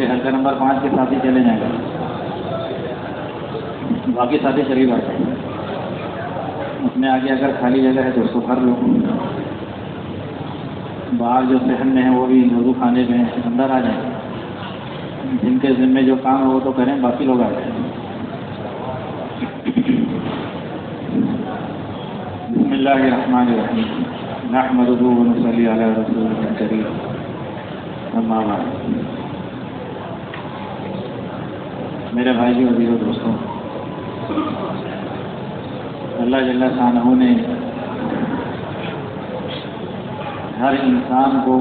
لیے ہلکا نمبر 5 کے ساتھی چلے جائیں گے، باقی ساتھی چلی بیٹھے ہیں، اپنے آگے اگر خالی جگہ ہے تو اس کو بھر لو، باہر جو صحن میں ہیں وہ بھی وضو خانے میں اندر آ جائیں، جن کے ذمے جو کام ہے وہ تو کریں، باقی لوگ آ جائیں۔ بسم اللہ الرحمن الرحیم، نحمدہ ونصلی علی رسولہ الکریم، اما بعد۔ میرے بھائی عزیزو دوستوں، اللہ جل شانہ نے ہر انسان کو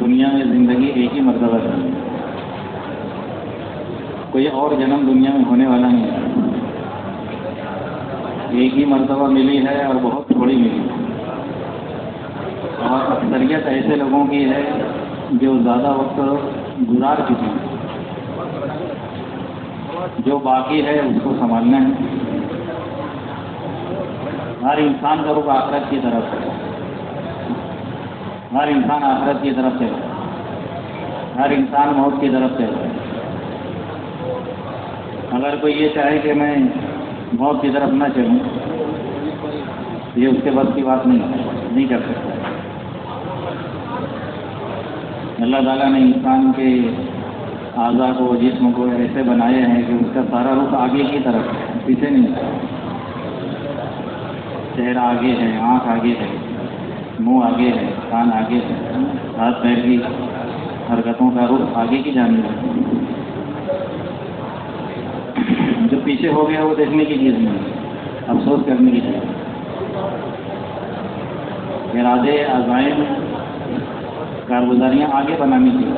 دنیا میں زندگی ایک ہی مرتبہ دی، کوئی اور جنم دنیا میں ہونے والا نہیں ہے، ایک ہی مرتبہ ملی ہے اور بہت تھوڑی ملی ہے، اور اکثریت ایسے لوگوں کی ہے جو زیادہ وقت گزار چکے ہیں، جو باقی ہے اس کو سنبھالنا ہے۔ ہر انسان کا رخ آخرت کی طرف ہے، ہر انسان آخرت کی طرف چل رہا ہے، ہر انسان موت کی طرف چل رہا ہے۔ اگر کوئی یہ چاہے کہ میں موت کی طرف نہ چلوں، یہ اس کے بس کی بات نہیں کر سکتا۔ اللہ تعالیٰ نے انسان کے اعضاء کو، جسم کو ایسے بنائے ہیں کہ اس کا سارا رخ آگے کی طرف ہے، پیچھے نہیں۔ چہرہ آگے ہے، آنکھ آگے ہے، منہ آگے ہے، کان آگے ہے، ہاتھ پیر کی حرکتوں کا رخ آگے کی جانب ہے۔ جو پیچھے ہو گیا وہ دیکھنے کی چیز نہیں ہے، افسوس کرنے کی چیز ہے۔ ارادے، عزائم، کارگزاریاں آگے بنانی چاہیے،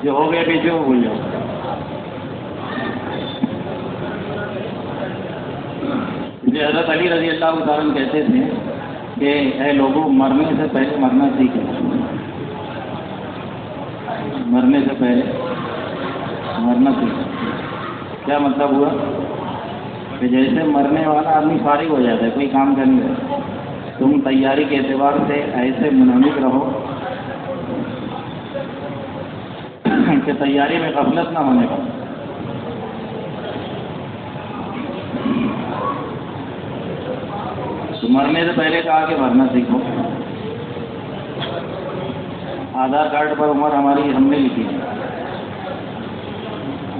جو ہو گئے پیچھے وہ بھول جاؤ۔ حضرت علی رضی اللہ تعالیٰ عنہ کہتے تھے کہ اے لوگوں، مرنے سے پہلے مرنا سیکھیں، مرنے سے پہلے مرنا سیکھیں۔ کیا مطلب ہوا کہ جیسے مرنے والا آدمی فارغ ہو جاتا ہے، کوئی کام کرنے لگتا ہے، تم تیاری کے اعتبار سے ایسے منہمک رہو کہ تیاری میں غفلت نہ ہونے پائے۔ تو مرنے سے پہلے کہا کہ مرنا سیکھو۔ آدھار کارڈ پر عمر ہماری ہم نے لکھی ہے،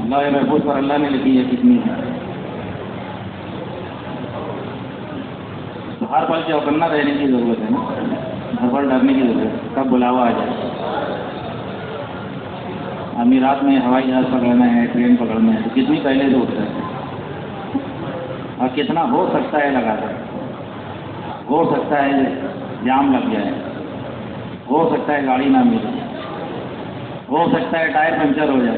اللہ محفوظ پر اللہ نے لکھی ہے کتنی ہے۔ تو ہر پل چوکنا رہنے کی ضرورت ہے نا، ہر پل ڈرنے کی ضرورت ہے، کب بلاوا آ جائے۔ امارات میں ہوائی جہاز پکڑنا ہے، ٹرین پکڑنا ہے تو کتنی پہلے سے اٹھتا ہے، اور کتنا ہو سکتا ہے لگاتا ہے، ہو سکتا ہے جام لگ جائے، ہو سکتا ہے گاڑی نہ ملے، ہو سکتا ہے ٹائر پنچر ہو جائے،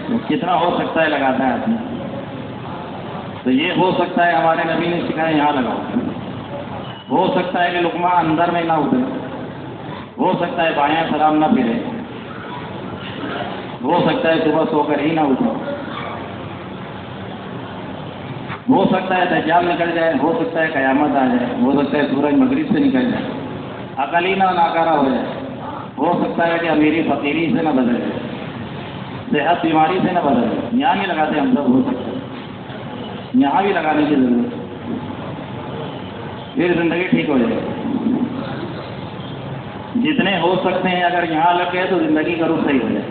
تو کتنا ہو سکتا ہے لگاتا ہے آدمی۔ تو یہ ہو سکتا ہے ہمارے نبی نے سکھایا یہاں لگاؤ، ہو سکتا ہے کہ لقمہ اندر میں نہ اترے، ہو سکتا ہے بایاں سلام نہ پھرے، ہو سکتا ہے صبح سو کر ہی نہ اٹھے، ہو سکتا ہے دجال نکل جائے، ہو سکتا ہے قیامت آ جائے، ہو سکتا ہے سورج مغرب سے نکل جائے، عقل ہی نہ ناکارہ ہو جائے، ہو سکتا ہے کہ امیری فقیری سے نہ بدل جائے، صحت بیماری سے نہ بدل جائے۔ یہاں نہیں لگاتے ہم سب، ہو سکتا ہے یہاں بھی لگانے کی ضرورت ہے، پھر زندگی ٹھیک ہو جائے گی۔ جتنے ہو سکتے ہیں اگر یہاں لگ گئے تو زندگی کا رخ صحیح ہو جائے۔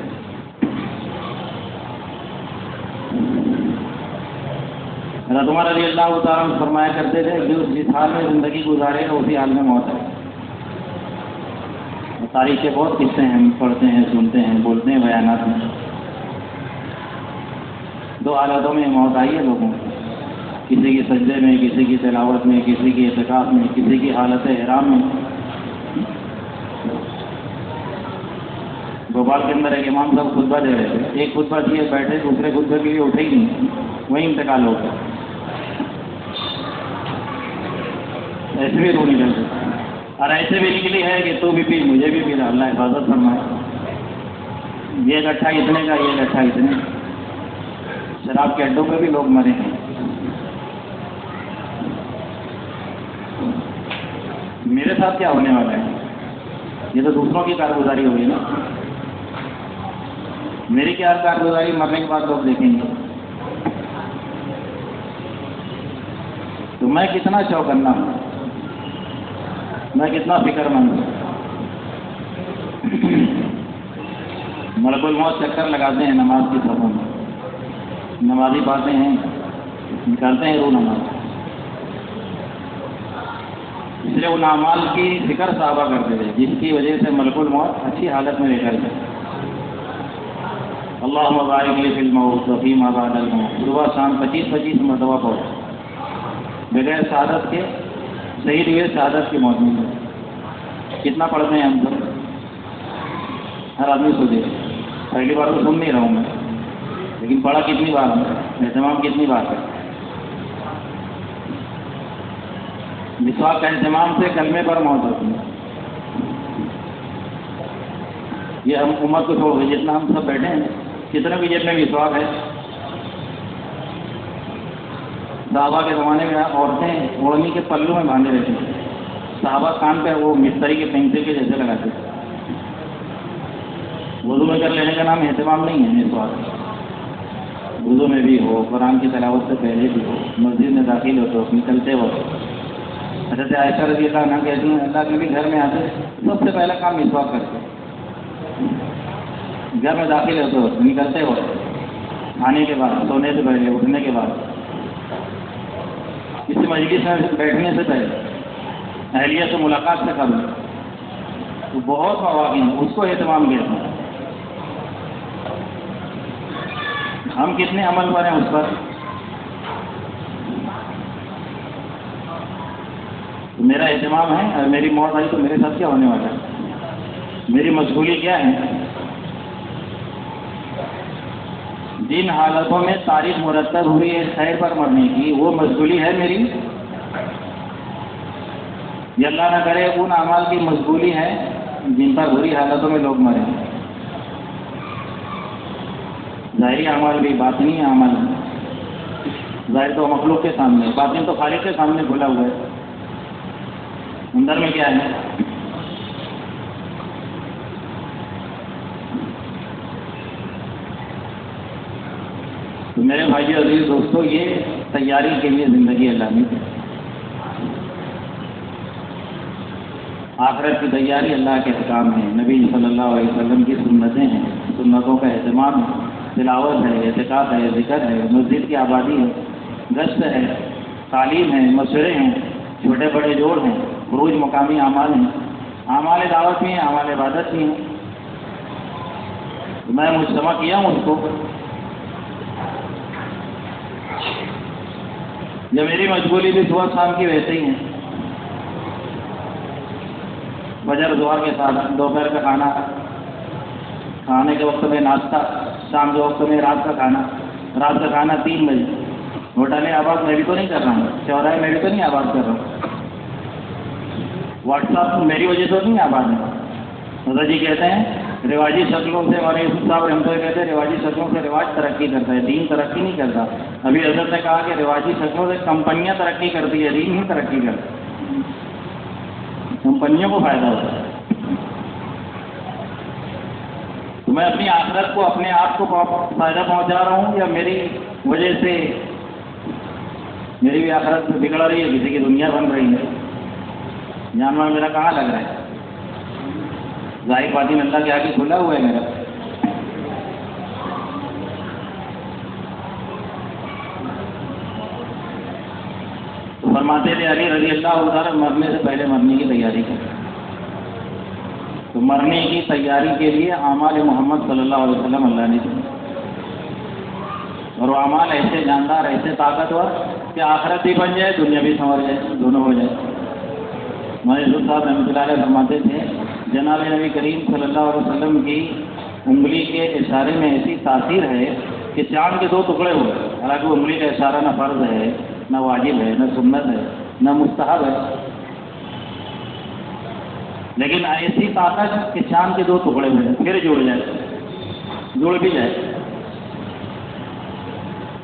حضرت عمر رضی اللہ تعالیٰ عنہ فرمایا کرتے تھے جو جس حال میں زندگی گزارے گا اسی حال میں موت ہے۔ تاریخ کے بہت قصے ہیں، ہم پڑھتے ہیں، سنتے ہیں، بولتے ہیں بیانات میں۔ دو حالتوں میں موت آئی ہے لوگوں کو، کسی کی سجدے میں، کسی کی تلاوت میں، کسی کی اعتکاف میں، کسی کی حالت احرام میں۔ بھوپال کے اندر ایک امام صاحب خطبہ دے رہے تھے، ایک خطبہ دیے بیٹھے، دوسرے خطبے کے لیے اٹھے ہی نہیں، وہیں انتقال ہو گیا۔ ایسے بھی روح نکل گئی، اور ایسے بھی نکلی ہے کہ تو بھی پی، مجھے بھی پی، اللہ حفاظت فرمائے۔ یہ گٹھا اتنے کا، یہ گٹھا اتنے کا۔ شراب کے اڈوں پہ بھی لوگ مرے ہیں۔ میرے ساتھ کیا ہونے والا ہے؟ یہ تو دوسروں کی کارگزاری ہوگی نا. میری کیا کارگزاری مرنے کے بعد لوگ دیکھیں گے. تو میں کتنا چوکنا ہوں, میں کتنا فکر مند ہوں. ملک الموت چکر لگاتے ہیں نماز کی صفوں میں, نمازی پڑھتے ہیں, نکالتے ہیں روح نماز. اس لیے ان اعمال کی فکر صحابہ کرتے تھے جس کی وجہ سے ملک الموت اچھی حالت میں رہ گئے. اللہم بارک لی فی الموت و فیما بعد الموت, صبح شام 25 مرتبہ پڑھو. بغیر شہادت کے شہید ہوئے, شہادت کی موت میں کتنا پڑھتے ہیں ہم سب؟ ہر آدمی سوچے. پہلی بار تو سن نہیں رہا ہوں میں, لیکن پڑھا کتنی بار ہے, اہتمام کتنی بار ہے. مسواک کا اہتمام سے کلمے پر موت ہوتی ہے. یہ ہم امت کو چھوڑ گئے, جتنا ہم سب بیٹھے ہیں, کتنے بھی جیب میں مسواک ہے. صحابہ کے زمانے میں عورتیں اوڑھنی کے پلوں میں باندھے رہتی تھیں. صحابہ کان پہ وہ مستری کے پینسل کے جیسے لگاتے تھے. وضو میں کر لینے کا نام اہتمام نہیں ہے مسواک. وضو میں بھی ہو, قرآن کی تلاوت سے پہلے بھی ہو, مسجد میں داخل ہو تو نکلتے ہو. حضرت عائشہ رضی اللہ عنہ کہتی ہیں اللہ کے بھی گھر میں آتے سب سے پہلا کام مسواک کرتے. گھر میں داخل ہو تو نکلتے ہو, کھانے کے بعد, سونے سے پہلے, اٹھنے کے بعد, کسی مجلس میں بیٹھنے سے پہلے, اہلیہ سے ملاقات سے قبل. تو بہت مواقع ہیں, اس کو اہتمام کہتے ہیں. ہم کتنے عمل کریں اس پر؟ تو میرا اہتمام ہے, اور میری موت آئی تو میرے ساتھ کیا ہونے والا ہے؟ میری مشغولی کیا ہے؟ جن حالتوں میں تاریخ مرتب ہوئی ہے خیر پر مرنے کی, وہ مشغولی ہے میری. یہ اللہ نہ کرے ان اعمال کی مشغولی ہے جن پر بری حالتوں میں لوگ مرے. ظاہری اعمال بھی, باطنی اعمال. ظاہر تو مخلوق کے سامنے, باطن تو خالق کے سامنے کھلا ہوا ہے. اندر میں کیا ہے؟ تو میرے بھائی عزیز دوستو, یہ تیاری کے لیے زندگی اللہ نے, آخرت کی تیاری اللہ کے حکام ہے, نبی صلی اللہ علیہ وسلم کی سنتیں ہیں, سنتوں کا اہتمام ہے, تلاوت ہے, اعتکاف ہے, ذکر ہے, مسجد کی آبادی ہے, گشت ہے, تعلیم ہے, مشورے ہیں, چھوٹے بڑے جوڑ ہیں, خروج مقامی اعمال ہیں, اعمال دعوت بھی ہیں, اعمال عبادت بھی ہیں. میں مجتمع کیا ہوں اس کو. یہ میری مشغولی بھی صبح شام کی ویسے ہی ہے. فجر ظہر کے ساتھ, دوپہر کا کھانا, کھانے کے وقت میں ناشتہ, شام کے وقت میں رات کا کھانا, رات کا کھانا 3 بجے. ہوٹلیں آباد میں بھی تو نہیں کر رہا ہوں, چوراہے میں بھی تو نہیں آباد کر رہا ہوں, واٹس ایپ میری وجہ سے نہیں آباد ہے. حضرت جی کہتے ہیں رواجی شکلوں سے, ہمارے یوسف صاحب رحمتہ اللہ کہتے ہیں رواجی شکلوں سے رواج ترقی کرتا ہے, دین ترقی نہیں کرتا. ابھی حضرت نے کہا کہ رواجی شکلوں سے کمپنیاں ترقی کرتی ہے, دین ہی ترقی کرتا ہے. کمپنیوں کو فائدہ ہوتا ہے. تو میں اپنی آخرت کو, اپنے آپ کو فائدہ پہنچا رہا ہوں, یا میری وجہ سے میری بھی آخرت بگڑ رہی ہے, کسی کی دنیا بن رہی ہے. جانور میرا کہاں لگ رہا ہے؟ ظاہر باطن اللہ کے آگے کھلا ہوا ہے میرا. تو فرماتے تھے علی رضی اللہ تعالیٰ مرنے سے پہلے مرنے کی تیاری کریں. تو مرنے کی تیاری کے لیے اعمال محمد صلی اللہ علیہ وسلم اللہ نے دی, اور وہ اعمال ایسے جاندار, ایسے طاقتور کہ آخرت بھی بن جائے, دنیا بھی سنور جائے, دونوں ہو جائے. یوسف صاحب رحمۃ اللہ علیہ فرماتے تھے جناب نبی کریم صلی اللہ علیہ وسلم کی انگلی کے اشارے میں ایسی تاثیر ہے کہ چاند کے 2 ٹکڑے ہو گئے. حالانکہ انگلی کا اشارہ نہ فرض ہے, نہ واجب ہے, نہ سنت ہے, نہ مستحب ہے, لیکن ایسی طاقت کہ چاند کے 2 ٹکڑے ہوئے, پھر جڑ جائے, جڑ بھی جائے.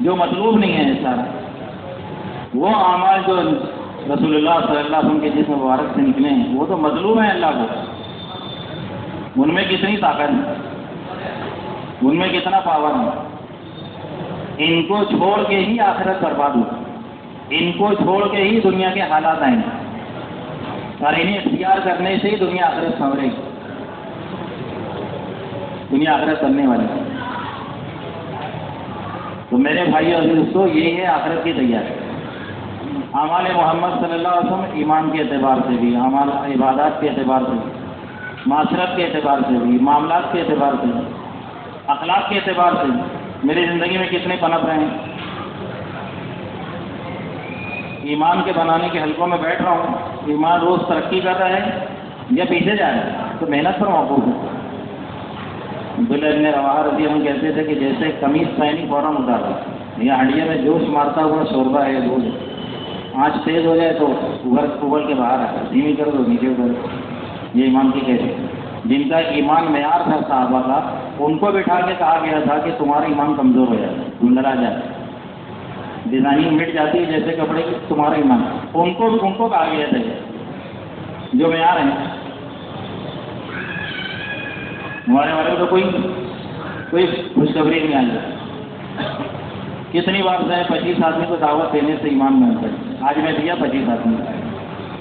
جو مطلوب نہیں ہے اشارہ, وہ اعمال جو رسول اللہ صلی اللہ علیہ وسلم کے جسم مبارک سے نکلے ہیں وہ تو مطلوب ہیں اللہ کو. ان میں کتنی طاقت ہے، ان میں کتنا پاور ہے. ان کو چھوڑ کے ہی آخرت برباد ہو، ان کو چھوڑ کے ہی دنیا کے حالات آئیں گے، اور انہیں اختیار کرنے سے ہی دنیا آخرت سنورے گی، دنیا آخرت کرنے والی. تو میرے بھائی اور دوستو، یہی ہے آخرت کی تیاری. اعمال محمد صلی اللہ علیہ وسلم ایمان کے اعتبار سے بھی، اعمال عبادات کے اعتبار سے بھی، معاشرت کے اعتبار سے بھی، معاملات کے اعتبار سے بھی، اخلاق کے اعتبار سے بھی میری زندگی میں کتنے پنپ رہے ہیں. ایمان کے بنانے کے حلقوں میں بیٹھ رہا ہوں، ایمان روز ترقی کر رہا ہے یا پیچھے جا رہا ہے، تو محنت پر موقوف ہے. عبداللہ ابن رواحہ رضی اللہ عنہ کہتے تھے کہ جیسے قمیص پہنی فوراً اتارا، یا ہڈیے میں جوش مارتا ہوا شوربہ ہے دودھ، آنچ تیز ہو جائے تو ابل کے باہر آتا، دھیمی کر دو نیچے اتر. یہ ایمان کی کیفیت. جن کا ایمان معیار تھا صحابہ کا، ان کو بٹھا کے کہا گیا تھا کہ تمہارا ایمان کمزور ہو جاتا ہے، دھندلا جاتا ہے، ڈیزائننگ مٹ جاتی ہے جیسے کپڑے کی، تمہارا ایمان. ان کو کہا گیا تھا جو معیار ہیں. ہمارے والے کو کوئی خوشخبری نہیں آئی. کتنی بار سے 25 آدمی کو دعوت دینے سے ایمان بنتا ہے. آج میں دیا 25 آدمی،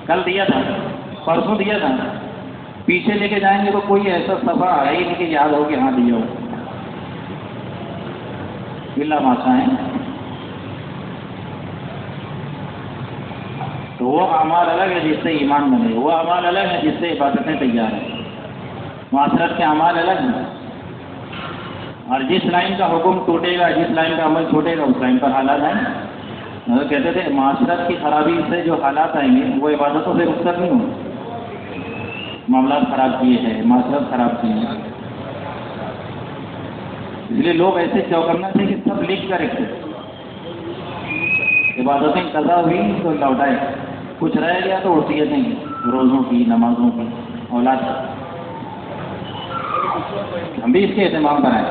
کل دیا تھا، پرسوں دیا تھا. پیچھے لے کے جائیں گے تو کوئی ایسا صفحہ ہے ہی نہیں کہ یاد ہو کہ ہاں دیا ہو. اللہ ماشا ہے. تو وہ اعمال الگ ہے جس سے ایمان بنے، وہ اعمال الگ ہے جس سے عبادتیں تیار ہیں. معاشرت کے اعمال الگ ہیں، اور جس لائن کا حکم ٹوٹے گا، جس لائن کا عمل چھوٹے گا، اس لائن پر حالات آئیں گے. کہتے تھے معاشرت کی خرابی سے جو حالات آئیں گے وہ عبادتوں سے رخصت نہیں ہوں. معاملات خراب کیے ہیں، معاشرت خراب کی ہے، اس لیے لوگ ایسے چوکنا تھے کہ سب لکھ کر رکھتے. عبادتیں قضا ہوئی تو لوٹائے، کچھ رہ گیا تو وصیتیں کی، روزوں کی، نمازوں کی، اولاد کی. ہم بھی اس کے اہتمام کرائیں.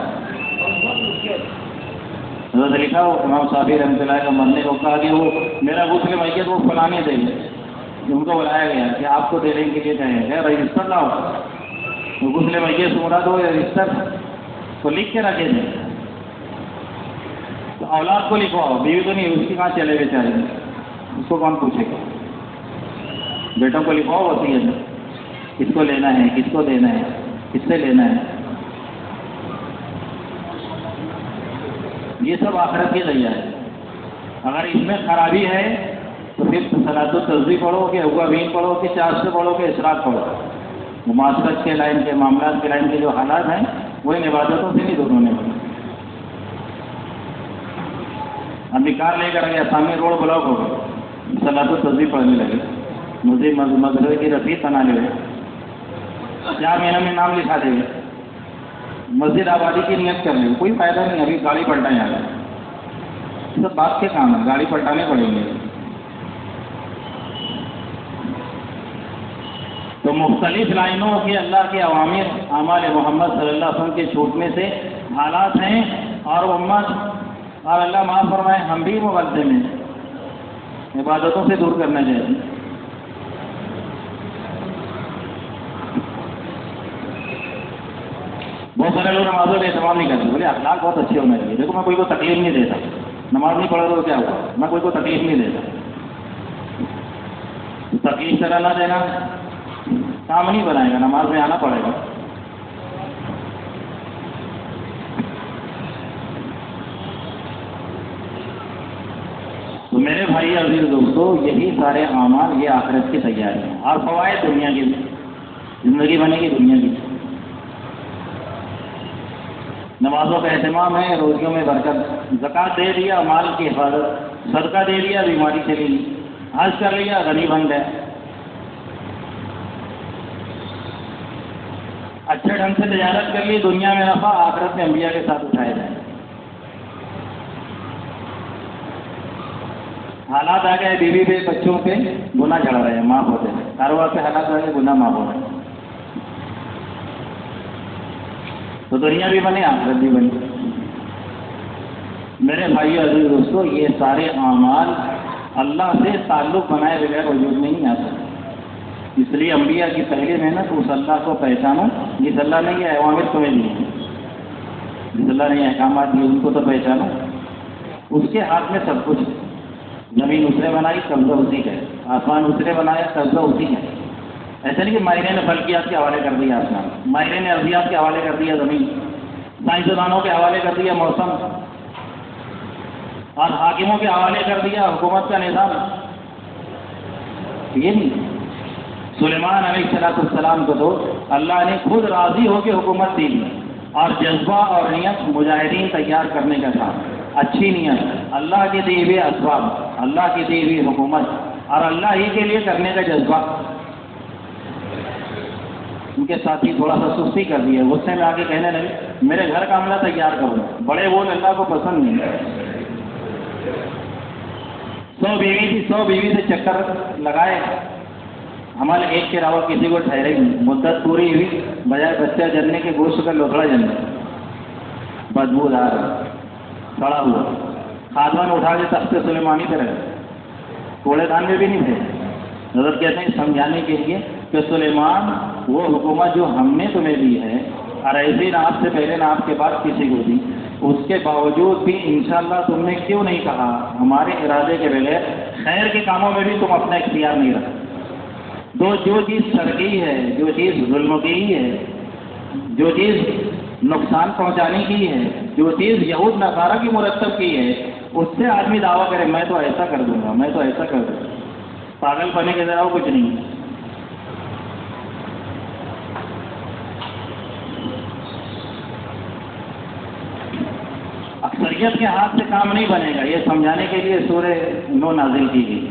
حضرت لکھا ہو امام صافی رحمۃ اللہ کا مرنے کو کہا کہ وہ میرا غسل میت وہ فلانے دے گے. ان کو بلایا گیا کہ آپ کو دینے کے لیے کہیں گے رجسٹر لاؤ، وہ غسل میت سے مراد ہو یا رجسٹر کو لکھ کے رکھے تھے. تو اولاد کو لکھواؤ، بیوی تو نہیں، اس کی کہاں چلے بیچارے، اس کو کون پوچھے گا. بیٹوں کو لکھواؤ وصیت، کس کو لینا ہے، کس کو دینا ہے، کس سے لینا ہے. یہ سب آخرت کی تیاری ہے. اگر اس میں خرابی ہے تو پھر صلاۃ التسبیح پڑھو کہ اوابین پڑھو کہ چاشت پڑھو کہ اشراق پڑھو. وہ معاشرت کے لائن کے، معاملات کے لائن کے جو حالات ہیں وہ ان عبادتوں سے نہیں دور ہونے والے. ابھی کار لے کر گیا، سامنے روڈ بلاک ہو گیا، صلاۃ التسبیح پڑھنے لگے، مجھے مدرسے کی رسید بنا لے گئے، 4 مہینوں میں نام لکھا دے گئے، مسجد آبادی کی نیت کر لیں، کوئی فائدہ نہیں. ابھی گاڑی پلٹائیں آ گئے، سب بات کے کام ہے، گاڑی پلٹانے پڑیں گے. تو مختلف لائنوں کے اللہ کے اوامر اعمال محمد صلی اللہ علیہ وسلم کے چھوٹنے سے حالات ہیں، اور امت اور اللہ معاف فرمائے ہم بھی مقدم ہیں، عبادتوں سے دور کرنا چاہیے. بہت سارے لوگ نمازوں کا اہتمام نہیں کرتے، بولے اخلاق بہت اچھے ہونے چاہیے. دیکھو میں کوئی کو تکلیف نہیں دیتا، نماز نہیں پڑھا تو کیا ہوا، میں کوئی کو تکلیف نہیں دیتا. تکلیف کرا نہ دینا کام نہیں بنائے گا، نماز میں آنا پڑے گا. تو میرے بھائی عزیز دوستو، یہی سارے اعمال یہ آخرت کی تیاری ہیں، اور فوائد دنیا کی بھی، زندگی بنے گی دنیا کی. نمازوں کا اہتمام ہے، روزیوں میں برکت، زکوٰۃ دے دیا مال کی حفاظت، صدقہ دے دیا بیماری چلی گئی، حج کر لیا غنی بن گئے. اچھے ڈھنگ سے تجارت کر لی، دنیا میں نفع، آخرت میں انبیاء کے ساتھ اٹھائے جائیں. حالات آ گئے بیوی پہ، بچوں پہ گناہ جھڑ رہے ہیں، معاف ہوتے ہیں. کاروبار پہ حالات آ گئے، گناہ معاف ہو رہے ہیں. تو دنیا بھی بنے، آخرت بھی بنے. میرے بھائی عزیز دوستو، یہ سارے اعمال اللہ سے تعلق بنائے بغیر وجود میں نہیں آ سکتے. اس لیے انبیاء کی پہلی محنت اس اللہ کو پہچانو جس اللہ نے یہ اوامر تمہیں دی ہیں، جس اللہ نے یہ احکامات دیے ان کو تو پہچانو۔ اس کے ہاتھ میں سب کچھ، زمین اس نے بنائی قبضہ اسی کا ہے، آسمان اس نے بنایا قبضہ اسی کا ہے۔ ایسا نہیں کہ ماہرین نے فلکیات کے حوالے کر دیا آسمان، ماہرین نے ارضیات کے حوالے کر دیا زمین، سائنسدانوں کے حوالے کر دیا موسم، اور حاکموں کے حوالے کر دیا حکومت کا نظام۔ یہ نہیں، سلیمان علیہ السلام کو تو اللہ نے خود راضی ہو کے حکومت دی اور جذبہ اور نیت مجاہدین تیار کرنے کا تھا، اچھی نیت، اللہ کے دیے ہوئے اسباب، اللہ کی دی ہوئی حکومت اور اللہ ہی کے لیے کرنے کا جذبہ۔ ان کے ساتھی تھوڑا سا سستی کر دی ہے، غصے میں آ کے کہنے لگے میرے گھر کا عملہ تیار کرو، بڑے بول اللہ کو پسند نہیں ہے۔ 100 بیوی تھی، 100 بیوی سے چکر لگائے، عمل ایک کے علاوہ کسی کو ٹھہرے نہیں، مدت پوری ہوئی، بجائے بچہ جننے کے گوشت کا لوتھڑا جننے، بدبودار کھڑا ہوا، خاتون اٹھا کے تخت سلیمانی پہ رکھے، کوڑے دان میں بھی نہیں تھے۔ حضرت کہتے ہیں سمجھانے کے لیے کہ سلیمان وہ حکومت جو ہم نے تمہیں دی ہے اور ایسی نہ آپ سے پہلے نہ آپ کے بعد کسی کو دی، اس کے باوجود بھی انشاءاللہ تم نے کیوں نہیں کہا ہمارے ارادے کے بغیر خیر کے کاموں میں بھی تم اپنا اختیار نہیں رکھا۔ جو چیز سرکی ہے، جو چیز ظلم کی ہے، جو چیز نقصان پہنچانے کی ہے، جو چیز یہود نصارہ کی مرتب کی ہے، اس سے آدمی دعویٰ کرے میں تو ایسا کر دوں گا، میں تو ایسا کر دوں گا، پاگل پنے کے ذرا کچھ نہیں ہے۔ اکثریت کے ہاتھ سے کام نہیں بنے گا، یہ سمجھانے کے لیے سورہ نو نازل کی گئی۔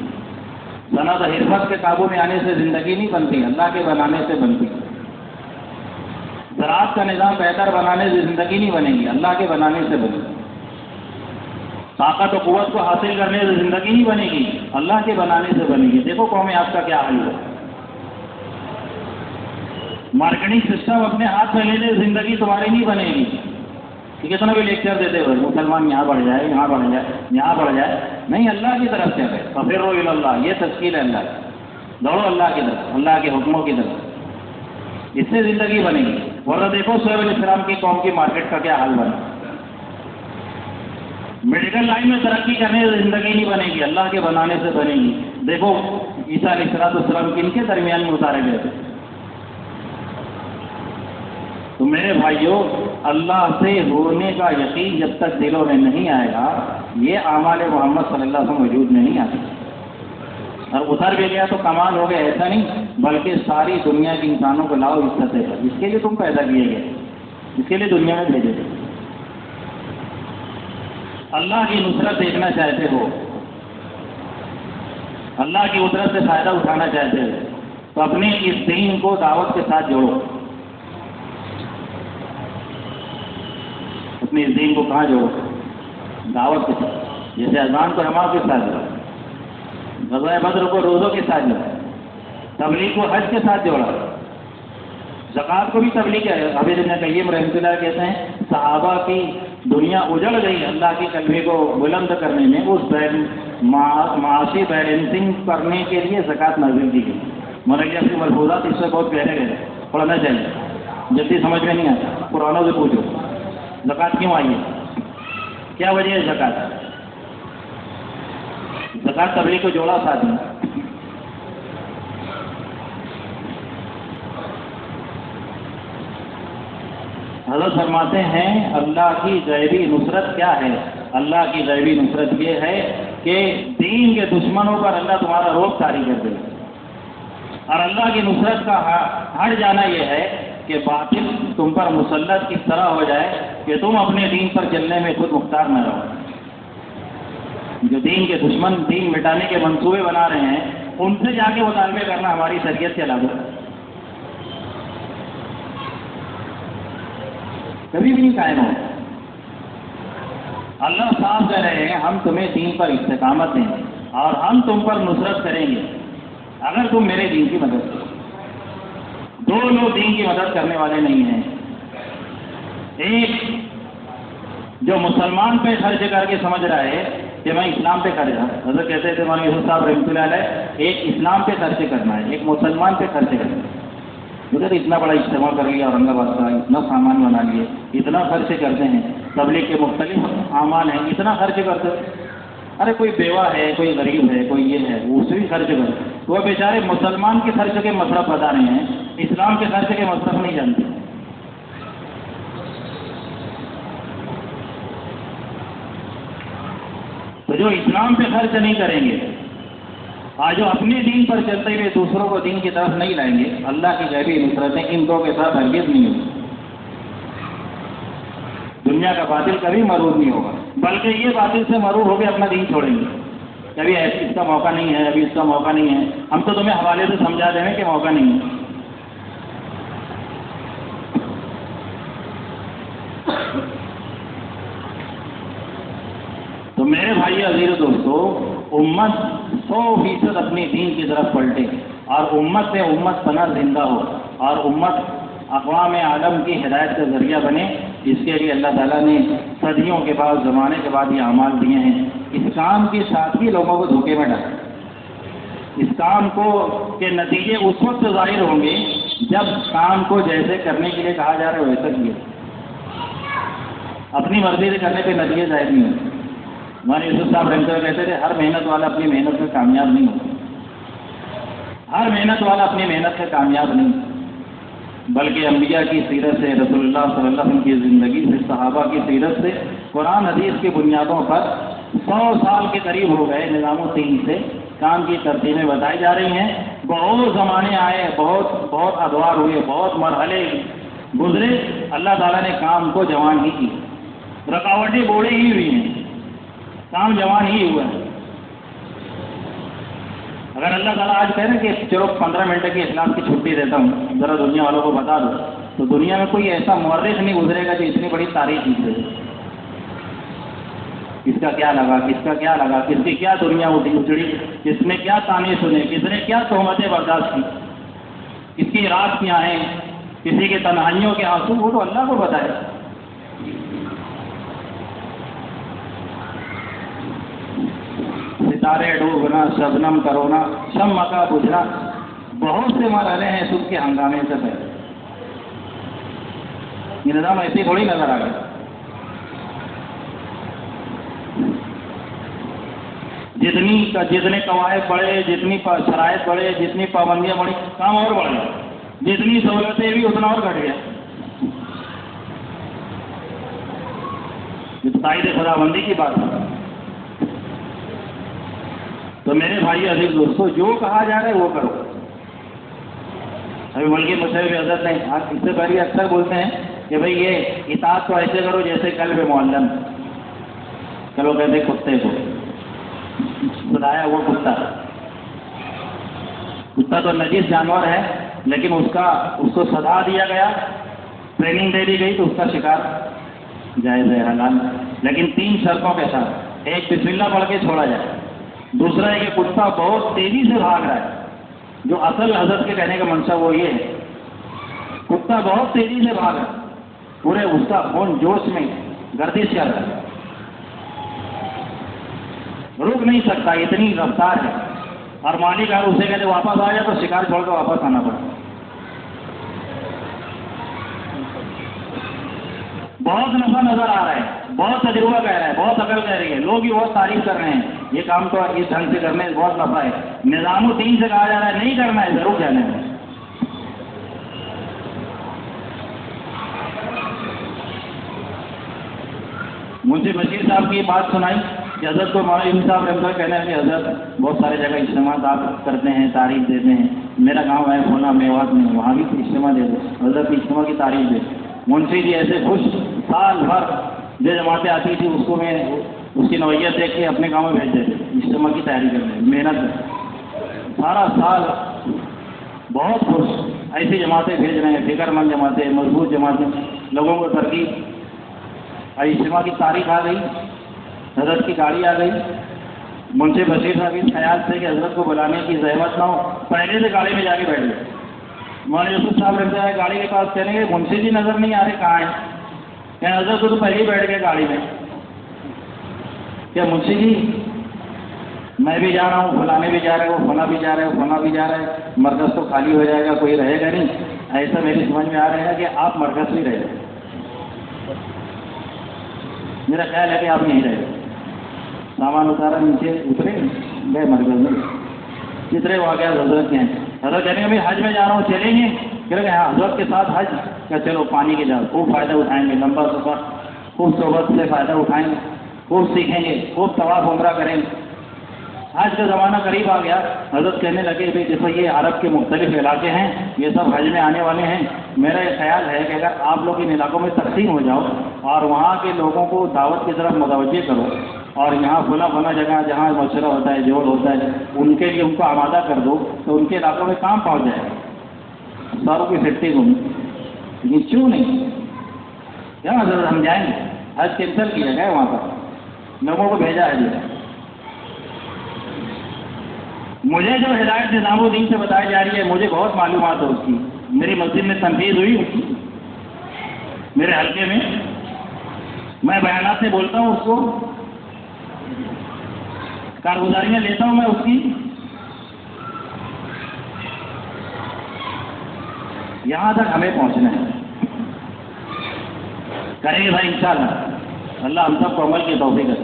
صنعت حرفت کے قابو میں آنے سے زندگی نہیں بنتی، اللہ کے بنانے سے بنتی۔ زراعت کا نظام بہتر بنانے سے زندگی نہیں بنے گی، اللہ کے بنانے سے بنے گی۔ طاقت و قوت کو حاصل کرنے سے زندگی نہیں بنے گی، اللہ کے بنانے سے بنے گی۔ دیکھو قوم آپ کا کیا حال ہے۔ مارکیٹنگ سسٹم اپنے ہاتھ میں لینے سے زندگی تمہاری نہیں بنے گی۔ کتنا بھی لیکچر دیتے ہوئے مسلمان یہاں بڑھ جائے، یہاں بڑھ جائے، یہاں بڑھ جائے، نہیں، اللہ کی طرف سے ہے، ففروا الی اللہ، یہ تشکیل ہے اللہ کی، دوڑو اللہ کی طرف، اللہ کے حکموں کی طرف، اس سے زندگی بنے گی۔ ورنہ دیکھو شعیب علیہ السلام کی قوم کی مارکیٹ کا کیا حال بنا۔ میڈیکل لائن میں ترقی کرنے سے زندگی نہیں بنے گی، اللہ کے بنانے سے بنے گی۔ دیکھو عیسیٰ علیہ السلام کن کے درمیان میں اتارے گئے تھے۔ تو میرے بھائیوں، اللہ سے ہونے کا یقین جب تک دلوں میں نہیں آئے گا، یہ اعمال محمد صلی اللہ علیہ وسلم وجود میں نہیں آتے۔ اور اتر بھی گیا تو کمال ہو گیا، ایسا نہیں، بلکہ ساری دنیا کے انسانوں کو لاؤ اس سطح پر، اس کے لیے تم پیدا کیے گئے، اس کے لیے دنیا میں بھیجے گئے۔ اللہ کی نصرت دیکھنا چاہتے ہو، اللہ کی قدرت سے فائدہ اٹھانا چاہتے ہو، تو اپنے اس دین کو دعوت کے ساتھ جوڑو۔ اپنے اس دین کو کہاں جوڑو؟ دعوت کے ساتھ۔ جیسے اذان کو نماز کے ساتھ جوڑا، غزوہ بدر کو روزوں کے ساتھ جوڑا، تبلیغ کو حج کے ساتھ جوڑا، زکوٰۃ کو بھی تبلیغ ہے۔ ابھی ابن قیم رحمۃ اللہ کہتے ہیں صحابہ کی دنیا اجڑ گئی اللہ کی کلمے کو بلند کرنے میں، اس معاشی بیلنسنگ کرنے کے لیے زکوٰۃ نازل کی گئی۔ مولانا کی ملحوظات اس سے بہت گہرے گئے، پڑھنا چاہیے، جلدی سمجھ میں نہیں آتا، قرآنوں سے پوچھو زکوٰۃ کیوں آئی ہے، کیا وجہ ہے زکوٰۃ؟ زکوٰۃ تبلیغ کو جوڑا ساتھ میں۔ حضرت فرماتے ہیں اللہ کی غیبی نصرت کیا ہے؟ اللہ کی غیبی نصرت یہ ہے کہ دین کے دشمنوں پر اللہ تمہارا روب طاری کر دے، اور اللہ کی نصرت کا ہٹ جانا یہ ہے کہ باطل تم پر مسلط اس طرح ہو جائے کہ تم اپنے دین پر چلنے میں خود مختار نہ رہو۔ جو دین کے دشمن دین مٹانے کے منصوبے بنا رہے ہیں، ان سے جا کے مطالبے کرنا ہماری شریعت کے علاوہ کبھی بھی نہیں قائم ہو۔ اللہ صاف کہہ رہے ہیں ہم تمہیں دین پر استقامت دیں گے اور ہم تم پر نصرت کریں گے اگر تم میرے دین کی مدد کرو۔ دو لوگ دین کی مدد کرنے والے نہیں ہیں، ایک جو مسلمان پہ خرچ کر کے سمجھ رہا ہے کہ میں اسلام پہ خرچ رہا، حضرت کہتے تھے مولانا یوسف صاحب رحمۃ اللہ علیہ، ایک اسلام پہ خرچ کرنا ہے، ایک مسلمان پہ خرچ کرنا ہے۔ ادھر اتنا بڑا اجتماع کر لیا اورنگ آباد کا، اتنا سامان بنا لیے، اتنا خرچ کرتے ہیں، تبلیغ کے مختلف اعمال ہیں، اتنا خرچ کرتے ہیں۔ ارے کوئی بیوہ ہے، کوئی غریب ہے، کوئی یہ ہے، وہ اسے بھی خرچ کرتے، وہ بیچارے مسلمان کے خرچ کے مصرف پتا نہیں ہیں، اسلام کے خرچ کے مصرف نہیں جانتے۔ تو جو اسلام پہ خرچ نہیں کریں گے، آج جو اپنے دین پر چلتے ہوئے دوسروں کو دین کی طرف نہیں لائیں گے، اللہ کی غیبی نصرتیں ان دو کے ساتھ ہرگز نہیں ہوگی۔ دنیا کا باطل کبھی مرعوب نہیں ہوگا، بلکہ یہ باطل سے مرعوب ہو کے اپنا دین چھوڑیں گے، کبھی اس کا موقع نہیں ہے، ابھی اس کا موقع نہیں ہے، ہم تو تمہیں حوالے سے سمجھا دیں کہ موقع نہیں ہے۔ تو میرے بھائی عزیز دوستو، امت 100% اپنی دین کی طرف پلٹے اور امت سے امت پناہ زندہ ہو اور امت اقوام عالم کی ہدایت کا ذریعہ بنے، اس کے لیے اللہ تعالیٰ نے صدیوں کے بعد، زمانے کے بعد یہ اعمال دیے ہیں۔ اس کام کے ساتھ ہی لوگوں کو دھوکے میں ڈالا۔ اس کام کو کے نتیجے اس وقت ظاہر ہوں گے جب کام کو جیسے کرنے کے لیے کہا جا رہا ہے ویسا کیے، اپنی مرضی سے کرنے پہ نتیجے ظاہر نہیں ہوتے۔ ہمارے یوسف صاحب رحمۃ اللہ کہتے تھے، ہر محنت والا اپنی محنت میں کامیاب نہیں ہوتا، ہر محنت والا اپنی محنت سے کامیاب نہیں، بلکہ انبیاء کی سیرت سے، رسول اللہ صلی اللہ علیہ وسلم کی زندگی سے، صحابہ کی سیرت سے، قرآن حدیث کی بنیادوں پر 100 سال کے قریب ہو گئے نظام الدین سے کام کی ترتیبیں بتائی جا رہی ہیں۔ بہت زمانے آئے، بہت ادوار ہوئے، بہت مرحلے گزرے، اللہ تعالیٰ نے کام کو جوان ہی کی، رکاوٹیں بوڑھی ہی ہوئی ہیں، کام جوان ہی ہوا ہے۔ اگر اللہ تعالیٰ آج کہہ رہے کہ چلو 15 منٹ کی اخلاق کی چھٹی دیتا ہوں، ذرا دنیا والوں کو بتا دو، تو دنیا میں کوئی ایسا مورخ نہیں گزرے گا جو اتنی بڑی تاریخ لکھ دے۔ کس کا کیا لگا، کس کا کیا لگا، کس کی کیا دنیا اجڑی، کس نے کیا تانے سنے، کس نے کیا تہمتیں برداشت کی، کس کی رات کی آہیں، کسی کے تنہائیوں کے آنسو، وہ تو اللہ کو بتائے۔ ستارے ڈوبنا، شبنم کرونا، شمع کا بجھنا، بہت سے مرحلے ہیں صبح کے ہنگامے سے پہلے۔ یہ نظام ایسے تھوڑی نظر آ گیا۔ جتنے قواعد بڑھے، جتنی شرائط بڑھے، جتنی پابندیاں بڑھی، کام اور بڑھ گیا، جتنی سہولتیں بھی اتنا اور گھٹ گیا۔ یہ تائید خداوندی کی بات ہے۔ تو میرے بھائی عزیز دوستو، جو کہا جا رہا ہے وہ کرو۔ ابھی بلکہ مجھے بھی حضرت نہیں، آپ اس سے پہلے اکثر بولتے ہیں کہ بھئی یہ اطاعت تو ایسے کرو جیسے کلب معلم، چلو کہتے کتے کو بتایا، وہ کتا تو نجیس جانور ہے، لیکن اس کو سزا دیا گیا، ٹریننگ دے دی گئی تو اس کا شکار جائز ہے، حلال، لیکن 3 شرطوں کے ساتھ۔ ایک، بسم اللہ پڑھ کے چھوڑا جائے۔ دوسرا ہے کہ کتا بہت تیزی سے بھاگ رہا ہے، جو اصل حضرت کے کہنے کا منشا وہ یہ ہے، کتا بہت تیزی سے بھاگ رہا ہے، پورے اس کا خون جوش میں گردش کر رہا ہے، رک نہیں سکتا، اتنی رفتار ہے، اور مالک اگر اسے کہتے واپس آ جائے تو شکار چھوڑ کر واپس آنا پڑا۔ بہت نفع نظر آ رہا ہے، بہت تجربہ کہہ رہا ہے، بہت عقل کہہ رہی ہے، لوگ بھی بہت تعریف کر رہے ہیں، یہ کام تو اس ڈھنگ سے کرنے سے بہت نفع ہے۔ نظام الدین سے کہا جا رہا ہے نہیں کرنا ہے، ضرور جانے ہے۔ منشی بشیر صاحب کی بات سنائی کہ حضرت کو مولانا صاحب رحمۃ کہنا ہے کہ حضرت بہت سارے جگہ اجتماعات آپ کرتے ہیں، تعریف دیتے ہیں، میرا گاؤں ہے پونا میوات میں، وہاں بھی اجتماع دے دو، حضرت کی اجتماع کی تعریف دے۔ منشی جی ایسے خوش، سال بھر جو جماعتیں آتی تھی اس کو میں اس کی نوعیت دیکھ کے اپنے گاؤں میں بھیج دیتے، اجتماع کی تیاری کرنے، محنت سارا سال، بہت خوش، ایسی جماعتیں بھیج رہے ہیں، فکر مند جماعتیں، مضبوط جماعتیں، لوگوں کو ترغیب۔ اجتماع کی تاریخ آ گئی، حضرت کی گاڑی آ گئی، منشی بشیر صاحب اس خیال سے کہ حضرت کو بلانے کی زحمت نہ ہو، پہلے سے گاڑی میں جا کے بیٹھ گئے۔ مولانا یوسف صاحب رہتا ہے گاڑی کے پاس، کہنے کے منشی جی نظر نہیں آ رہے، کہاں ہیں؟ کہ حضرت تو پہلے ہی بیٹھ گئے گاڑی میں۔ کیا منشی جی میں بھی جا رہا ہوں، فلانے بھی جا رہے ہو، فلاں بھی جا رہے ہو، فلاں بھی جا رہے ہیں، مرکز تو خالی ہو جائے گا، کوئی رہے گا نہیں، ایسا میری سمجھ میں آ رہا ہے کہ آپ مرکز میں رہے، میرا خیال ہے کہ آپ نہیں رہے، سامان اتارا نیچے اترے گئے مرکز میں، کتنے واقعات حضرت کے ہیں۔ حضرت کہنے کہ حج میں جا رہا ہوں چلیں گے، کہہ رہے ہاں حضرت کے ساتھ حج، کہ چلو پانی کے جاؤ، خوب فائدہ اٹھائیں گے، لمبا سفر، خوب صحبت سے فائدہ اٹھائیں گے، خوب سیکھیں گے، خوب طواف عمرہ کریں گے۔ حج کا زمانہ قریب آ گیا، حضرت کہنے لگے کہ جیسے یہ عرب کے مختلف علاقے ہیں، یہ سب حج میں آنے والے ہیں، میرا یہ خیال ہے کہ اگر آپ لوگ ان علاقوں میں تقسیم ہو جاؤ اور وہاں کے لوگوں کو دعوت کی طرف متوجہ کرو، اور یہاں فلاں جگہ جہاں مشورہ ہوتا ہے، جوڑ ہوتا ہے، ان کے لیے ان کو آمادہ کر دو تو ان کے علاقوں میں کام پہنچ جائے گا، ساروں کی فیکٹری گھوم، لیکن کیوں نہیں؟ کیا حضرت ہم جائیں گے، حج کینسل کیا گیا وہاں پر، لوگوں کو بھیجا ہے جی۔ مجھے جو ہدایت نظام الدین سے بتائی جا رہی ہے مجھے بہت معلومات ہے اس کی، میری مسجد میں تنقید ہوئی اس کی، میرے حلقے میں میں بیانات سے بولتا ہوں، اس کو کارگزاریاں لیتا ہوں میں اس کی، یہاں تک ہمیں پہنچنا ہے، کریں گے بھائی انشاءاللہ، اللہ ہم سب کو عمل کی توفیق دے۔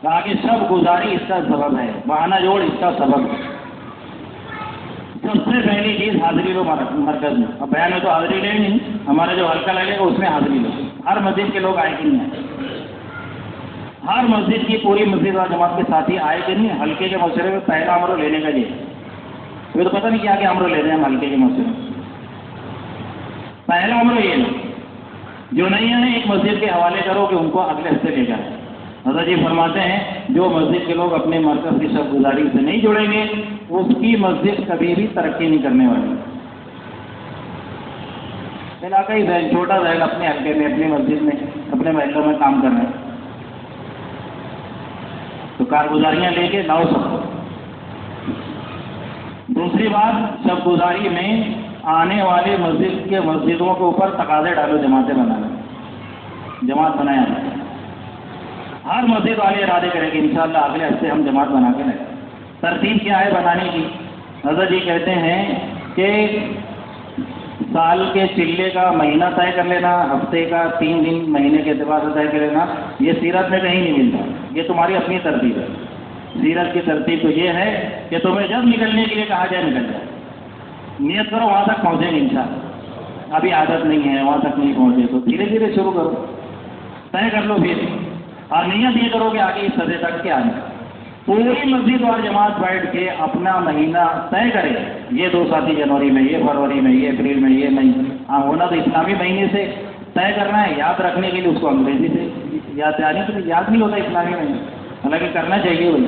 کہا کہ سب گزاری اس کا سبب ہے، بہانہ جوڑ اس کا سبب ہے۔ سب سے پہلی چیز حاضری لو مرکز میں، اب بیان میں تو حاضری لے نہیں، ہمارا جو حلقہ لگے گا اس میں حاضری لو، ہر مسجد کے لوگ آئے کہ نہیں آئے، ہر مسجد کی پوری مسجد اور جماعت کے ساتھی آئے کہ نہیں، حلقے کے مشورے میں پہلا امر لینے کا یہ، یہ تو پتہ نہیں کیا کہ امر لے رہے ہیں ہم حلقے کے مشورے میں، پہلا امر یہ ہے، جو نہیں ہے ایک مسجد کے حوالے کرو کہ ان کو اگلے ہفتے لے جائیں۔ حضرت جی فرماتے ہیں جو مسجد کے لوگ اپنے مرکز کی شب گزاری سے نہیں جڑیں گے اس کی مسجد کبھی بھی ترقی نہیں کرنے والی۔ علاقائی ذہن، چھوٹا ذہن، اپنے حلقے میں، اپنی مسجد میں، اپنے محلوں میں کام کرنا ہے تو کارگزاریاں لے کے لاؤ سب کو۔ دوسری بات، شب گزاری میں آنے والے مسجد کے مسجدوں کے اوپر تقاضے ڈالو، جماعتیں بنانا، جماعت بنایا جائے، ہر مسجد والے ارادے کریں کہ انشاءاللہ اگلے ہفتے ہم جماعت بنا کے لیں۔ ترتیب کیا ہے بنانے کی؟ حضرت جی کہتے ہیں کہ سال کے چلے کا مہینہ طے کر لینا، ہفتے کا 3 دن مہینے کے اعتبار سے طے کر لینا، یہ سیرت میں کہیں نہیں ملتا، یہ تمہاری اپنی ترتیب ہے۔ سیرت کی ترتیب تو یہ ہے کہ تمہیں جب نکلنے کے لیے کہا جائے نکل جائے، نیت کرو وہاں تک پہنچیں گے انشاءاللہ، ابھی عادت نہیں ہے وہاں تک نہیں پہنچے تو دھیرے دھیرے شروع کرو، طے کر لو پھر، اور نیت یہ کرو کہ آگے اس سطح تک کے آنے، پوری مسجد اور جماعت بیٹھ کے اپنا مہینہ طے کرے، یہ 2 ساتھی جنوری میں، یہ فروری میں، یہ اپریل میں، یہ مئی، ہاں ہونا تو اسلامی مہینے سے طے کرنا ہے، یاد رکھنے کے لیے اس کو انگریزی سے یاد آنے تو یاد نہیں ہوتا اسلامی مہینے، حالانکہ کرنا چاہیے وہی۔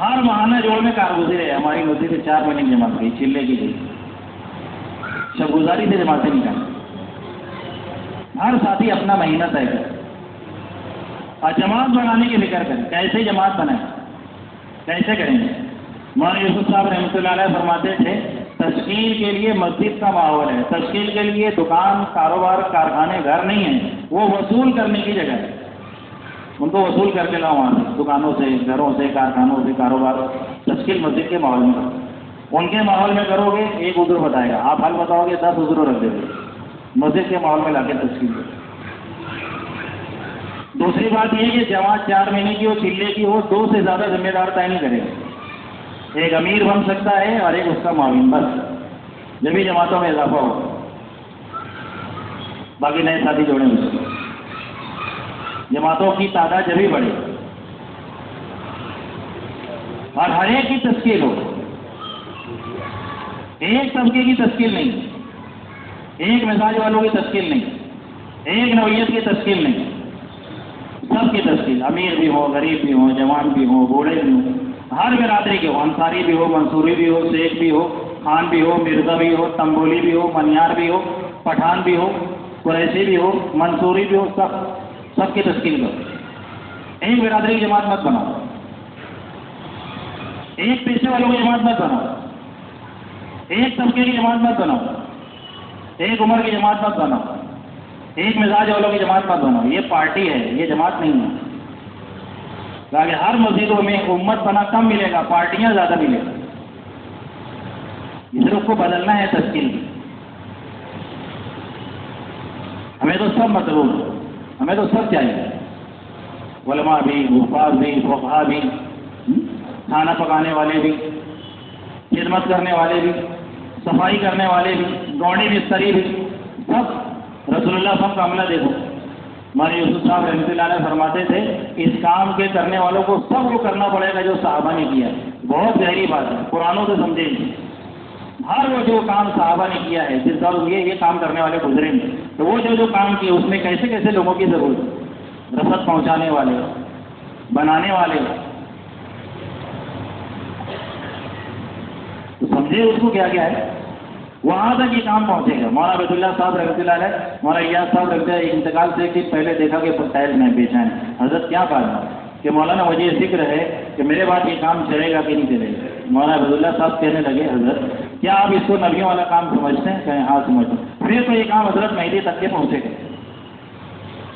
ہر ماہانہ جوڑ میں کارگزاری ہے، ہماری مسجد سے 4 مہینے کی جماعت گئی، چلے کی گئی، شب گزاری سے جماعتیں نکالیں، ہر ساتھی اپنا مہینہ طے کرے اور جماعت بنانے کی فکر کریں، کیسے جماعت بنائیں، کیسے کریں گے؟ مولانا یوسف صاحب رحمۃ اللہ علیہ فرماتے تھے تشکیل کے لیے مسجد کا ماحول ہے، تشکیل کے لیے دکان، کاروبار، کارخانے، گھر نہیں ہیں، وہ وصول کرنے کی جگہ ہے، ان کو وصول کر کے لاؤ وہاں سے، دکانوں سے، گھروں سے، کارخانوں سے، کاروبار۔ تشکیل مسجد کے ماحول میں کرو، ان کے ماحول میں کرو گے ایک عذر بتائے گا، آپ حل بتاؤ گے 10 عذر رکھ دے گے، مسجد کے ماحول میں لا کے تشکیل کرو۔ دوسری بات یہ کہ جماعت 4 مہینے کی ہو، چلے کی ہو، 2 سے زیادہ ذمہ دار طے نہیں کرے گا، ایک امیر بن سکتا ہے اور ایک اس کا معاون، بس جبھی جماعتوں میں اضافہ ہو، باقی نئے ساتھی جوڑیں اس کو، جماعتوں کی تعداد جبھی بڑھے اور ہر ایک کی تشکیل ہو، ایک طبقے کی تشکیل نہیں، ایک مزاج والوں کی تشکیل نہیں، ایک نوعیت کی تشکیل نہیں، سب کی تشکیل، امیر بھی ہو، غریب بھی ہو، جوان بھی ہو، بوڑھے بھی ہو، ہر برادری کے ہو، انصاری بھی ہو، منصوری بھی ہو، شیخ بھی ہو، خان بھی ہو، مرزا بھی ہو، تنبولی بھی ہو، منیار بھی ہو، پٹھان بھی ہو، قریشی بھی ہو، منصوری بھی ہو، سب کی تشکیل کرو، ایک برادری کی جماعت مت بناؤ، ایک پیشے والوں کی جماعت مت بناؤ، ایک طبقے کی جماعت مت بناؤ، ایک عمر کی جماعت مت بناؤ، ایک مزاج والوں کی جماعت مت بناؤ، یہ پارٹی ہے، یہ جماعت نہیں ہے۔ تاکہ ہر مسجدوں میں امت بنا کم ملے گا، پارٹیاں زیادہ ملے گا، اس رخ کو بدلنا ہے تشکیل میں. ہمیں تو سب مطلوب ہے، ہمیں تو سب چاہیے، علماء بھی، حفاظ بھی، فقہا بھی، کھانا پکانے والے بھی، خدمت کرنے والے بھی، صفائی کرنے والے بھی، گوڑی مستری بھی، سب رسول اللہ صلی اللہ علیہ وسلم کا عملہ دیکھو. ہمارے یوسف صاحب رحمۃ اللہ علیہ فرماتے تھے اس کام کے کرنے والوں کو سب وہ کرنا پڑے گا جو صحابہ نے کیا. بہت گہری بات ہے، قرآنوں سے سمجھیں گے. ہر وہ جو کام صحابہ نے کیا ہے، جس دور یہ کام کرنے والے گزرے ہیں، تو وہ جو کام کیے اس میں کیسے کیسے لوگوں کی ضرورت ہے، رسد پہنچانے والے، بنانے والے، تو سمجھے اس کو کیا کیا ہے. وہاں تک یہ کام پہنچے گا. مولانا عبید اللہ صاحب رحمۃ اللہ علیہ، مولانا ایاز صاحب رحمۃ اللہ انتقال سے کہ پہلے دیکھا کہ ٹائل میں بیچا ہے. حضرت کیا بات کہ مولانا مجھے ذکر ہے کہ میرے بعد یہ کام چلے گا کہ نہیں چلے گا. مولانا عبید اللہ صاحب کہنے لگے حضرت کیا آپ اس کو نبیوں والا کام سمجھتے ہیں؟ کہیں ہاں سمجھتے ہیں. پھر تو یہ کام حضرت مہدی تک کے پہنچے گا.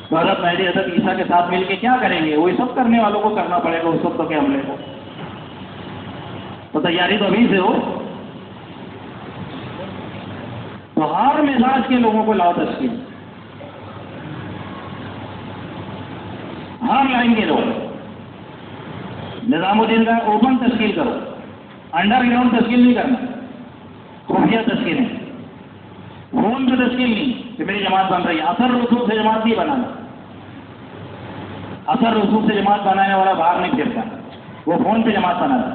تو حضرت مہدی حضرت عیسیٰ کے ساتھ مل کے کیا کریں گے؟ وہی سب کرنے والوں کو کرنا پڑے گا اس وقت کے حملے کو. تو تیاری تو ابھی سے ہو. تو ہر مزاج کے لوگوں کو لاؤ تشکیل، ہر لائن کے لوگ. نظام الدین کا اوپن تشکیل کرو، انڈر گراؤنڈ تشکیل نہیں کرنا، خفیہ تشکیل ہے. فون پہ تشکیل نہیں کہ میری جماعت بن رہی ہے. اثر رسوخ سے جماعت نہیں بنانا. اثر رسوخ سے جماعت بنانے والا باہر نہیں پھرتا، وہ فون پہ جماعت بنانا.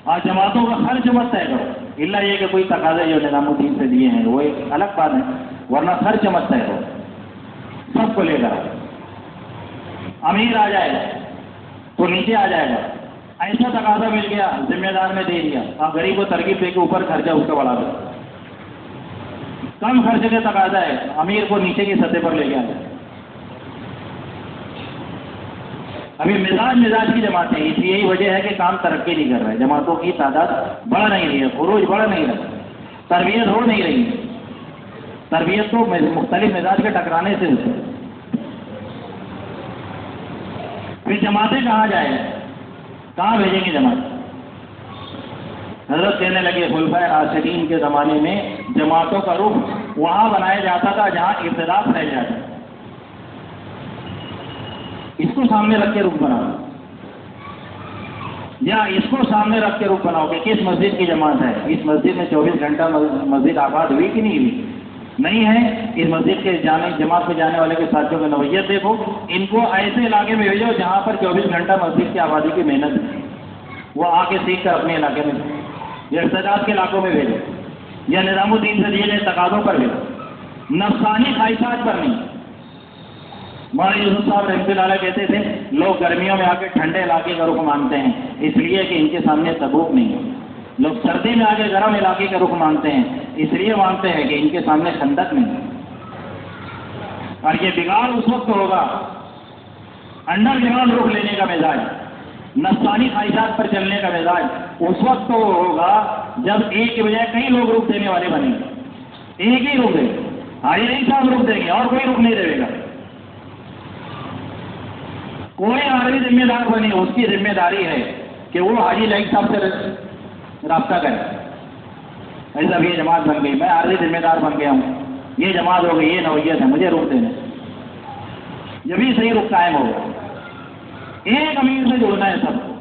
آج جماعتوں کا خرچ مت طے کرو، اللہ یہ کہ کوئی تقاضے جو نظام الدین سے دیے ہیں وہ ایک الگ بات ہے، ورنہ خرچ مت طے کرو. سب کو لے کر امیر آ جائے گا تو نیچے آ جائے گا. ایسا تقاضا مل گیا ذمہ دار میں دے دیا، آپ غریب کو ترغیب دے کے اوپر خرچہ اس کا بڑھا دو. کم خرچے کا تقاضا ہے، امیر کو نیچے کی سطح پر لے کے آ جائے. ابھی مزاج کی جماعتیں، اس لیے یہی وجہ ہے کہ کام ترقی نہیں کر رہا ہے. جماعتوں کی تعداد بڑھ نہیں رہی ہے، خروج بڑھ نہیں رہا، تربیت ہو نہیں رہی ہے. تربیت تو مختلف مزاج کے ٹکرانے سے ہوتی ہے. پھر جماعتیں کہاں جائیں، کہاں بھیجیں گے جماعت؟ حضرت کہنے لگے خلفائے راشدین کے زمانے میں جماعتوں کا رخ وہاں بنایا جاتا تھا جہاں اختلاف رہ جاتا. اس کو سامنے رکھ کے رخ بناؤ، یا اس کو سامنے رکھ کے رخ بناؤ کہ کس مسجد کی جماعت ہے. اس مسجد میں 24 گھنٹہ مسجد آباد ہوئی کہ نہیں ہوئی؟ نہیں ہے. اس مسجد کے جماعت میں جانے والے کے ساتھیوں کا نوعیت دیکھو. ان کو ایسے علاقے میں بھیجو جہاں پر 24 گھنٹہ مسجد کی آبادی کی محنت ہے، وہ آ کے سیکھ کر اپنے علاقے میں، یا ارتداد کے علاقوں میں بھیجو، یا نظام الدین سے دیے گئے تقاضوں پر بھیجو، نفسانی خواہشات پر نہیں. مولانا یوسف صاحب رحمۃ اللہ علیہ کہتے تھے لوگ گرمیوں میں آ کے ٹھنڈے علاقے کا رخ مانگتے ہیں اس لیے کہ ان کے سامنے تبوک نہیں ہے. لوگ سردی میں آ کے گرم علاقے کا رخ مانگتے ہیں اس لیے مانگتے ہیں کہ ان کے سامنے خندق نہیں ہے. اور یہ بگاڑ اس وقت ہوگا، انڈر گراؤنڈ رخ لینے کا مزاج، نفسانی خواہشات پر چلنے کا مزاج اس وقت تو ہوگا جب ایک کے بجائے کئی لوگ رخ دینے والے بنیں گے. ایک ہی رخ دے گا، حاجی نہیں صاحب رخ دیں گے اور کوئی رخ نہیں دے گا. کوئی عارضی ذمہ دار بنے، اس کی ذمہ داری ہے کہ وہ حاجی لائق صاحب سے رابطہ کرے. ایسا بھی یہ جماعت بن گئی، میں عارضی ذمہ دار بن گیا ہوں، یہ جماعت ہو گئی، یہ نوعیت ہے، مجھے رخ دینا. جب ہی صحیح رخ قائم ہوگا. ایک امیر سے جڑنا ہے سب کو،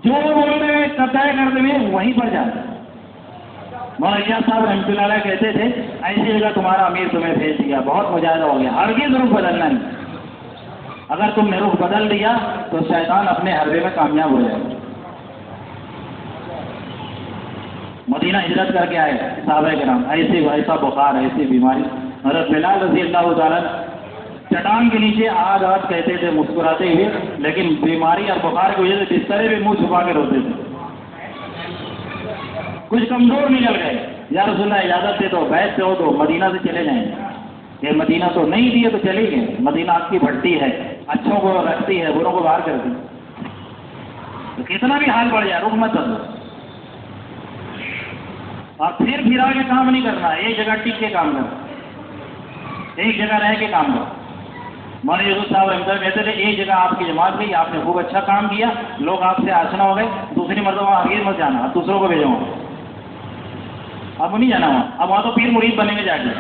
جو بول رہے طے کر دیں وہیں پر جانا. مولانا ایاز صاحب رحمۃ اللہ علیہ کہتے تھے ایسی جگہ تمہارا امیر تمہیں بھیج دیا، بہت مجاہدہ ہو گیا، ہرگز رخ بدلنا نہیں. اگر تم نے رخ بدل دیا تو شیطان اپنے حربے میں کامیاب ہو جائے گا. مدینہ ہجرت کر کے آئے صحابہ کرام، ایسا بخار، ایسی بیماری. حضرت بلال رضی اللہ تعالیٰ چٹان کے نیچے آج کہتے تھے مسکراتے ہوئے، لیکن بیماری اور بخار کی وجہ سے بسترے بھی منہ چھپا کے روتے تھے. کچھ کمزور نکل گئے، یا رسول اللہ اجازت دے دو، بیت سے ہو تو مدینہ سے چلے جائیں. یہ مدینہ تو نہیں دیے تو چلے گئے. مدینہ آپ کی بھٹی ہے، اچھوں کو رکھتی ہے، بروں کو باہر کرتی. تو کتنا بھی حال بڑھ جائے رخ مت بدلو. اور پھر پھرا کے کام نہیں کرنا، ایک جگہ ٹک کے کام کرو، ایک جگہ رہ کے کام کرو. مولانا یوسف صاحب رحمۃ اللہ کہتے تھے ایک جگہ آپ کی جماعت گئی، آپ نے خوب اچھا کام کیا، لوگ آپ سے آشنا ہو گئے، دوسری مرتبہ آگے مت جانا، اب دوسروں کو بھیجو وہاں، اب نہیں جانا وہاں، اب وہاں تو پیر مرید بنے گے جا کے،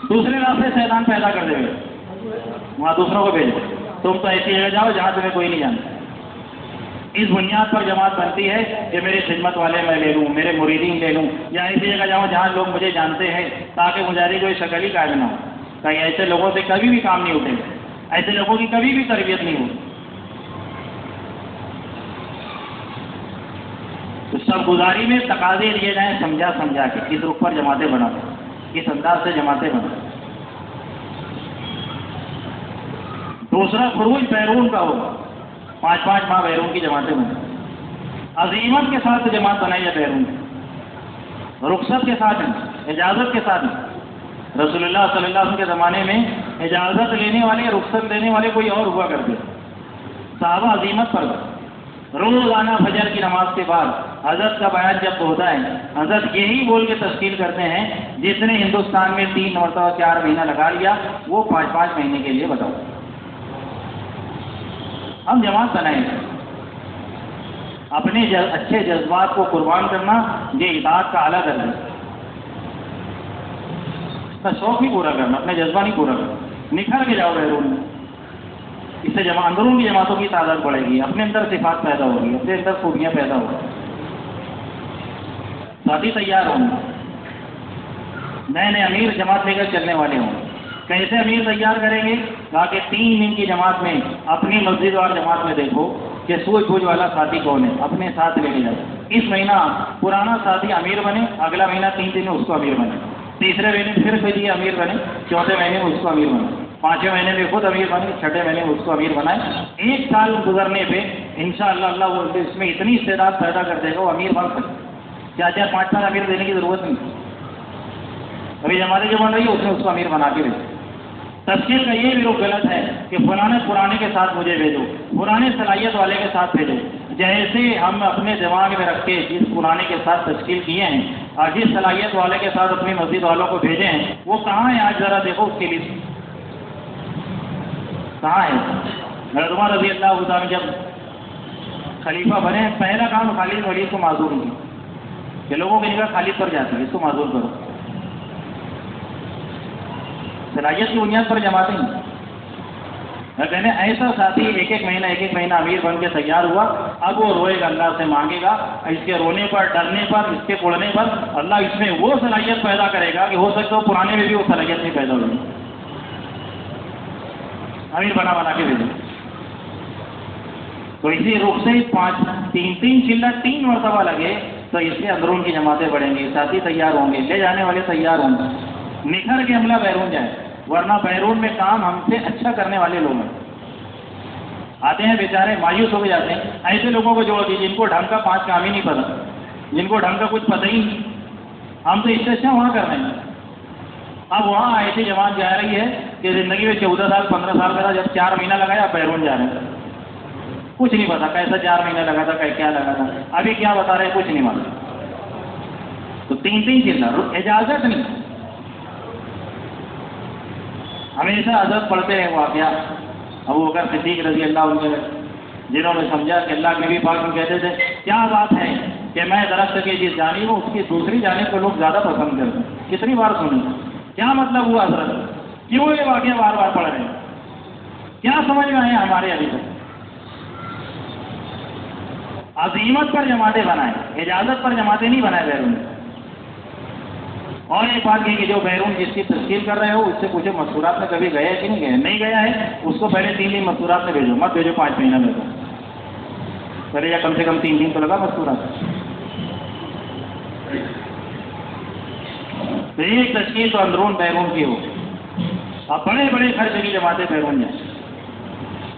دوسرے راستے شیطان پیدا کر دے گے، وہاں دوسروں کو بھیجو، تم تو ایسی جگہ جاؤ جہاں تمہیں کوئی نہیں جانتا۔ اس بنیاد پر جماعت بنتی ہے کہ میری خدمت والے میں لے لوں، میرے مریدین لے لوں، یا ایسی جگہ جاؤں جہاں لوگ مجھے جانتے ہیں، تاکہ مجھے کوئی شکل ہی قائم نہ ہو، تاکہ ایسے لوگوں سے کبھی بھی کام نہیں اٹھے، ایسے لوگوں کی کبھی بھی تربیت نہیں ہو۔ تو سب گزاری میں تقاضے لیے جائیں سمجھا سمجھا کے، کس رخ پر جماعتیں بنا، کس انداز سے جماعتیں بنا۔ دوسرا خروج بیرون کا ہوگا، 5 ماہ بیرون کی جماعتیں بنیں، عزیمت کے ساتھ جماعت بنائی ہے بیرون، رخصت کے ساتھ نہیں، اجازت کے ساتھ نہیں۔ رسول اللہ صلی اللہ علیہ وسلم کے زمانے میں اجازت لینے والے، رخصت لینے والے کوئی اور ہوا کرتے، صحابہ عزیمت پر گئے۔ روزانہ فجر کی نماز کے بعد حضرت کا بیان جب ہوتا ہے، حضرت یہی بول کے تشکیل کرتے ہیں جس نے ہندوستان میں 3 مرتبہ 4 مہینہ لگا لیا، وہ 5 مہینے کے لیے بتاؤ۔ ہم جماعت بنائیں، اپنے اچھے جذبات کو قربان کرنا یہ اطاعت کا اعلیٰ درجہ ہے۔ اس کا شوق نہیں پورا کرنا، اپنے جذبہ نہیں پورا کرنا، نکھر کے جاؤ بیرون میں، اس سے اندرون کی جماعتوں کی تعداد بڑھے گی، اپنے اندر صفات پیدا ہوگی، اپنے اندر خوبیاں پیدا ہوگی، ساتھی تیار ہوں گے، نئے نئے امیر جماعت لے کر چلنے والے ہوں گے۔ کیسے امیر تیار کریں گے؟ تاکہ 3 دن کی جماعت میں اپنی مسجد اور جماعت میں دیکھو کہ سوجھ بوجھ والا ساتھی کون ہے، اپنے ساتھ لے کے جاؤ۔ اس مہینہ پرانا ساتھی امیر بنے، اگلا مہینہ 3 دن میں اس کو امیر بنے، تیسرے مہینے پھر کوئی امیر بنے، چوتھے مہینے میں اس کو امیر بنے، 5ویں مہینے میں خود امیر بنے، 6ٹھے مہینے میں اس کو امیر بنائے۔ 1 سال گزرنے پہ انشاءاللہ اللہ وہ اس میں اتنی استعداد پیدا کر دے گا، وہ امیر بن سکے۔ 4 5 امیر دینے کی ضرورت نہیں، ابھی ہمارے جو بن رہی ہے اس نے اس کو امیر بنا کے بھیجا۔ تفصیل کا یہ بھی رخ غلط ہے کہ فلانے پرانے کے ساتھ مجھے بھیجو، پرانے صلاحیت والے کے ساتھ بھیجو۔ جیسے ہم اپنے دماغ میں رکھ کے جس پرانے کے ساتھ تشکیل کیے ہیں اور جس صلاحیت والے کے ساتھ اپنی مسجد والوں کو بھیجے ہیں، وہ کہاں ہے آج ذرا دیکھو اس کی لسٹ کہاں ہے؟ حضرت عمر رضی اللہ عنہ جب خلیفہ بنے، پہلا کام خالد ولید کو معذور کیا کہ لوگوں کی نگاہ خالد پر جاتی ہے، اس کو معذور کرو۔ صلاحیت کی بنیاد پر جماعتیں کہنے ایسا ساتھی 1 مہینہ امیر بن کے تیار ہوا، اب وہ روئے گا، اللہ سے مانگے گا، اس کے رونے پر، ڈرنے پر، اس کے پڑنے پر اللہ اس میں وہ صلاحیت پیدا کرے گا کہ ہو سکتا ہو پرانے میں بھی وہ صلاحیت نہیں پیدا ہوئی، امیر بنا بنا کے بھیجے۔ تو اسی رخ سے 3 چلہ 3 مرتبہ لگے تو اس کے اندرون کی جماعتیں بڑھیں گی، ساتھی تیار ہوں گے، لے جانے والے تیار ہوں گے، نکھر کے عملہ بیرون جائے، ورنہ بیرون میں کام ہم سے اچھا کرنے والے لوگ ہیں، آتے ہیں بیچارے مایوس ہو کے جاتے ہیں۔ ایسے لوگوں کو جوڑ دیجیے جن کو ڈھنگ کا 5 کام ہی نہیں پتا، جن کو ڈھنگ کا کچھ پتہ ہی نہیں، ہم تو اس سے اچھا وہاں کر رہے ہیں۔ اب وہاں ایسی جماعت جا رہی ہے کہ زندگی میں 14 سال 15 سال کا تھا، جب 4 مہینہ لگایا اب بیرون جا رہے ہیں، کچھ نہیں پتا کیسا 4 مہینہ لگا تھا، کیا لگا تھا، ابھی کیا بتا رہے کچھ نہیں معلوم۔ تو 3 چلنا اجازت نہیں، ہمیشہ حضرت پڑھتے ہیں واقعہ ابو بکر صدیق رضی اللہ عنہ، جنہوں نے سمجھا کہ اللہ کے نبی پاک میں کہتے تھے کیا بات ہے کہ میں درخت کی جس جانب ہوں اس کی دوسری جانب کو لوگ زیادہ پسند کرتے ہیں۔ کتنی بار سنی، کیا مطلب ہوا حضرت، کیوں یہ واقعہ بار بار پڑھ رہے ہیں، کیا سمجھ میں آئے ہمارے ابھی تک؟ عزیمت پر جماعتیں بنائیں، اجازت پر جماعتیں نہیں بنائے بیرون۔ اور ایک بات یہ کہ جو بیرون جس کی تشکیل کر رہے ہو اس سے پوچھو مستورات میں کبھی گئے کہ نہیں گئے، نہیں گیا ہے اس کو پہلے 3 دن مستورات میں بھیجو، مت بھیجو 5 مہینہ میں، تو پہلے یا کم سے کم 3 دن تو لگا مستورات۔ تو ایک تشکیل تو اندرون بیرون کی ہو، اب بڑے بڑے خرچ کی جماعتیں بیرون جائیں،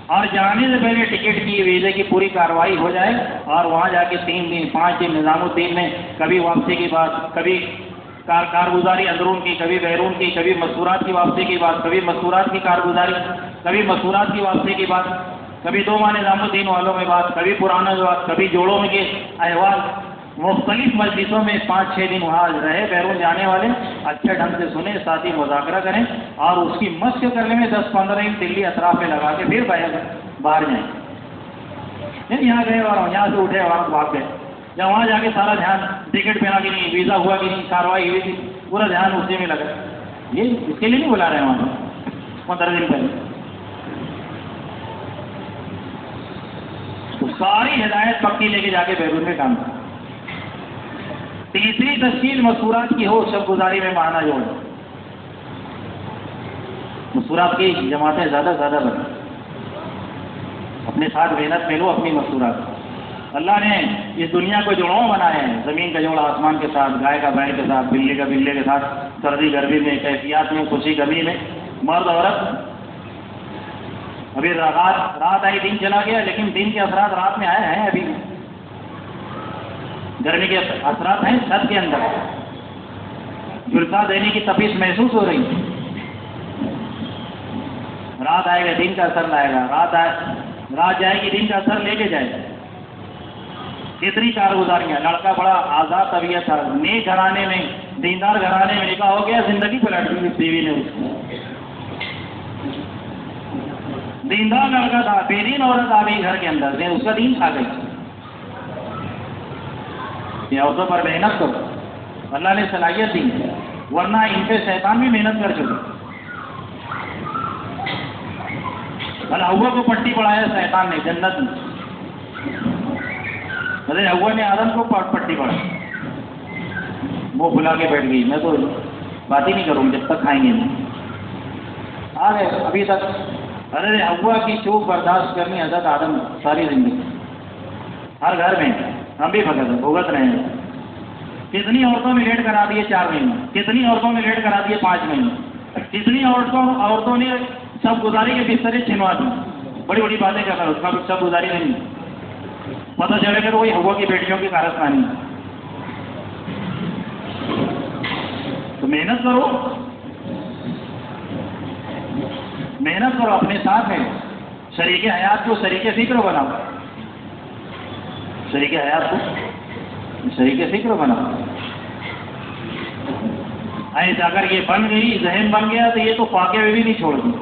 اور جانے سے پہلے ٹکٹ کی ویزے کی پوری کارروائی ہو جائے، اور وہاں جا کے 3 دن 5 دن نظام الدین میں کبھی واپسی کی بات، کبھی کارگزاری اندرون کی، کبھی بیرون کی، کبھی مستورات کی واپسی کی بات، کبھی مستورات کی کارگزاری، کبھی مستورات کی واپسی کی بات، کبھی 2 ماہ نظام الدین والوں میں بات، کبھی پرانا بات، کبھی جوڑوں میں کے احوال، مختلف مجلسوں میں 5-6 دن وہاں رہے، بیرون جانے والے اچھے ڈھنگ سے سنیں، ساتھ ہی مذاکرہ کریں اور اس کی مشق کرنے میں 10-15 دن دلی اطراف میں لگا کے پھر باہر جائیں. نہیں یہاں گئے اور یہاں سے اٹھے اور بھاگ گئے، یا وہاں جا کے سارا دھیان ٹکٹ پہنا کہ نہیں، ویزا ہوا کہ نہیں، کاروائی ہوئی تھی، پورا دھیان اسی میں لگا. یہ اس کے لیے نہیں بلا رہے ہیں وہاں 15 دن پہلے. تو ساری ہدایت پکی لے کے جا کے بیرون میں کام کریں. تیسری تشکیل مستورات کی ہو، شب گزاری میں ماہانہ جوڑ. مستورات کی جماعتیں زیادہ سے زیادہ بنیں، اپنے ساتھ محنت میں لو اپنی مستورات. اللہ نے اس دنیا کو جوڑوں بنایا ہے، زمین کا جوڑا آسمان کے ساتھ، گائے کا بیل کے ساتھ، بلی کا بلے کے ساتھ، سردی گرمی میں، کیفیات میں، خوشی گمی میں، مرد عورت. ابھی رات آئی دن چلا گیا، لیکن دن کے اثرات رات میں آئے ہیں. ابھی گرمی کے اثرات ہیں چھت کے اندر، جھلسا دینے کی تپش محسوس ہو رہی ہے. رات آئے گا دن کا اثر لائے گا، رات جائے گی دن کا اثر لے کے جائے گا. کتنی کارگزاریاں. لڑکا بڑا آزاد طبیعت تھا، نیک گھرانے میں، دیندار گھرانے میں نکاح ہو گیا، زندگی پلٹ دی بیوی نے اس کو. دیندار لڑکا تھا، بے دین عورت آ گئی گھر کے اندر، اس کا دین کھا گئی. یہ عورتوں پر محنت کرو، اللہ نے صلاحیت دی، ورنہ ان پہ شیطان بھی محنت کر چکے. حوا کو پٹی پڑھایا شیطان نے جنت میں. ارے حوا نے آدم کو پٹی پڑھائی، وہ بھلا کے بیٹھ گئی. میں تو بات ہی نہیں کروں جب تک کھائیں گے نہیں. آ گئے ابھی تک. ارے حوا کی چوک برداشت کرنی حضرت آدم ساری زندگی، ہر گھر میں. ہم بھی بھگت رہے ہیں. کتنی عورتوں میں لیٹ کرا دیے 4 مہینے، کتنی عورتوں میں لیٹ کرا دیے 5 مہینے، کتنی عورتوں نے سب گزاری کے بسترے چھنوا دی. بڑی بڑی باتیں کر رہا ہے، اس کا سب گزاری نہیں. پتہ چلے گا وہی حوا کی بیٹیوں کی کارستانی. تو محنت کرو، محنت کرو اپنے ساتھ ہے. شریک حیات کو شریک فکر بناؤ، شریک حیات کو شریک فکر بناؤ. ایسے اگر یہ بن گئی، ذہن بن گیا تو یہ تو فاقے میں بھی نہیں چھوڑ دی.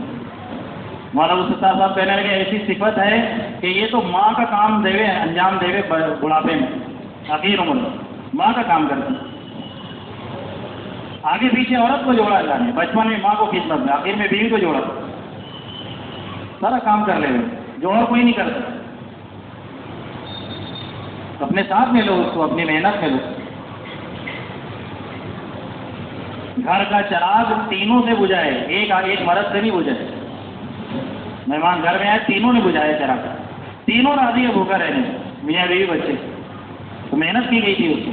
مولانا استاد صاحب کہنے لگے ایسی صفت ہے کہ یہ تو ماں کا کام دے انجام دے بڑھاپے میں، آخر عمر ماں کا کام کرتی. آگے پیچھے عورت کو جوڑا اللہ نے، بچپن میں ماں کو خدمت میں، آخر میں بیوی کو جوڑا. سارا کام کر لے جو اور کوئی نہیں کرتا. اپنے ساتھ میں لو اس کو، اپنی محنت میں لو. گھر کا چراغ تینوں سے بجھائے، ایک مرد سے نہیں بجھائے. مہمان گھر میں آئے، تینوں نے بجھایا چراغ، تینوں راضی ہے بھوکا رہنے، میاں بیوی بچے. تو محنت کی گئی تھی اس کی.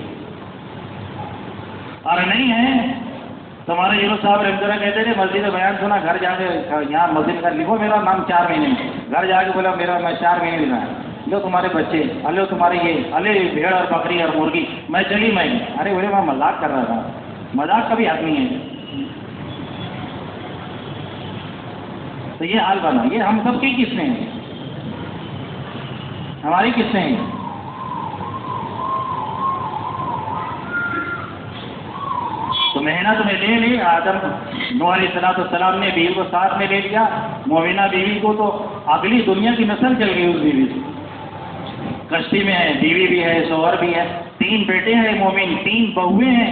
اور نہیں ہے تمہارے یونس صاحب رحمۃ اللہ کہتے تھے مسجد میں بیان سنا، گھر جا کے یہاں مسجد کا لکھو میرا نام 4 مہینے میں. گھر جا کے بولا میرا میں 4 مہینے لکھا ہے، لو تمہارے بچے، لو تمہارے یہ، الے بھیڑ اور بکری اور مرغی، میں چلی میں. ارے بولے میں مذاق کر رہا تھا. مذاق کبھی حق نہیں ہے. تو یہ حال بنا. یہ ہم سب کی قسمیں ہیں، ہماری قسمیں ہیں. تو محنت میں لے لی. آدم نوح علیہ السلام نے بیوی کو ساتھ میں لے لیا. مومنہ بیوی کو تو اگلی دنیا کی نسل چل گئی اس بیوی سے. کشتی میں ہے، بیوی بھی ہے، شوہر بھی ہے، 3 بیٹے ہیں مومن، 3 بہویں ہیں.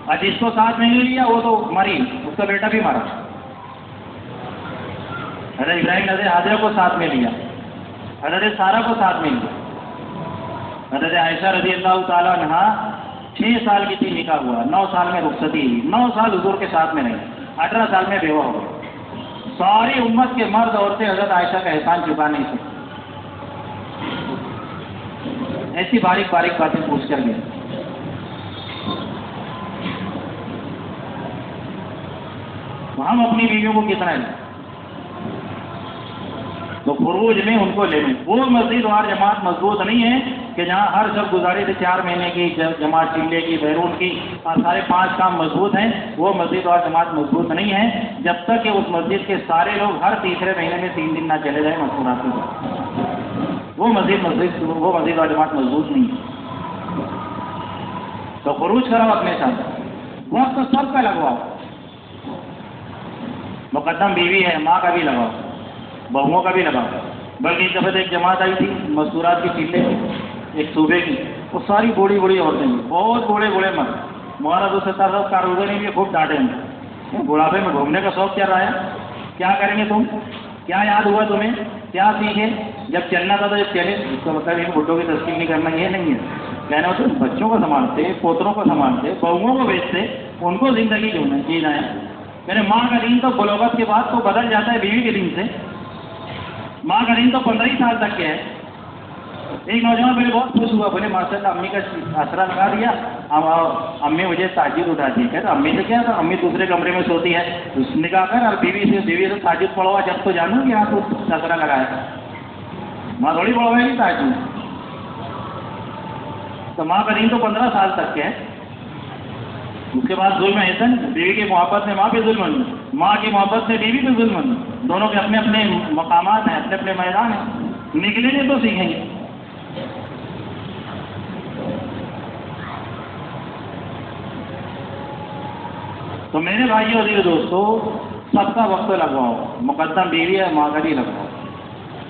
اور جس کو ساتھ میں نہیں لیا وہ تو مری، اس کا بیٹا بھی مرا. حضرت ابراہیم نے حاجرہ کو ساتھ میں لیا، حضرت سارہ کو ساتھ میں لیا. حضرت عائشہ رضی اللہ تعالیٰ عنہا 6 سال کی تھی نکاح ہوا، 9 سال میں رخصتی ہوئی، 9 سال حضور کے ساتھ میں رہی، 18 سال میں بیوہ ہو گئی. ساری امت کے مرد عورتیں حضرت عائشہ کا احسان چکا نہیں سکتے. ایسی باریک باریک باتیں پوچھ کر گئے. ہم اپنی بیویوں کو کتنا ہے تو فروج میں ان کو لے لیں. وہ مسجد اور جماعت مضبوط نہیں ہے کہ جہاں ہر شب گزاری تھی 4 مہینے کی جماعت، چلے کی، بیرون کی، اور سارے 5 کام مضبوط ہیں. وہ مسجد اور جماعت مضبوط نہیں ہے جب تک کہ اس مسجد کے سارے لوگ ہر تیسرے مہینے میں 3 دن نہ چلے جائیں مذکورات میں. وہ مسجد اور جماعت مضبوط نہیں ہے. تو خروج کرو اپنے ساتھ، وقت تو سب کا لگواؤ، مقدم بیوی ہے ماں کا بھی لگاؤ، بہوؤں کا بھی لگاؤ۔ بلکہ ایک دفعہ ایک جماعت آئی تھی مستورات کی چلے کی، ایک صوبے کی، وہ ساری بوڑھی بوڑھی عورتیں تھیں، بہت بوڑھے بوڑھے مرد، مولانا عبد الستار صاحب کاروبار کے لیے خوب ڈانٹے ہیں، بڑھاپے میں گھومنے کا شوق کیا رہا ہے، کیا کریں گے تم، کیا یاد ہوا تمہیں، کیا سیکھے، جب چلنا تھا تو جب چلے، اس کا مطلب ان بڈھوں کی تشکیل نہیں کرنا یہ نہیں ہے، کہنا ہوتا ہے بچوں کو سنبھالتے، پوتروں کو سنبھالتے، بہوؤں کو بیچتے، ان کو زندگی جینا ہے۔ میرے ماں کا دین تو بلوغت کے بعد تو بدل جاتا ہے بیوی کے دین سے، ماں کا دین تو 15 سال تک کے ہے۔ ایک نوجوان میرے بہت خوش ہوا، بولے ماشاء اللہ امی کا آسرا لگا دیا، اب امی مجھے تاجر اٹھاتی ہے، کہتے امی سے کیا تھا، امی دوسرے کمرے میں سوتی ہے، اس نے کہا کر اور بیوی سے تاجر پڑھوا جب تو جانوں کہ یہاں تو آسرا لگایا، ماں تھوڑی پڑھوائے گی تاجر، تو ماں کا دین تو 15 سال تک کے ہے۔ اس کے بعد ظلم احسن، بیوی کی محبت میں ماں پہ ظلم، ماں کی محبت میں بیوی پہ ظلم، دونوں کے اپنے اپنے مقامات ہیں، اپنے اپنے میدان ہیں، نکلیں گے تو سیکھیں گے۔ تو میرے بھائیوں اور دوستو، سب کا وقت لگواؤ، مقدم بیوی ہے ماں کا بھی لگواؤ۔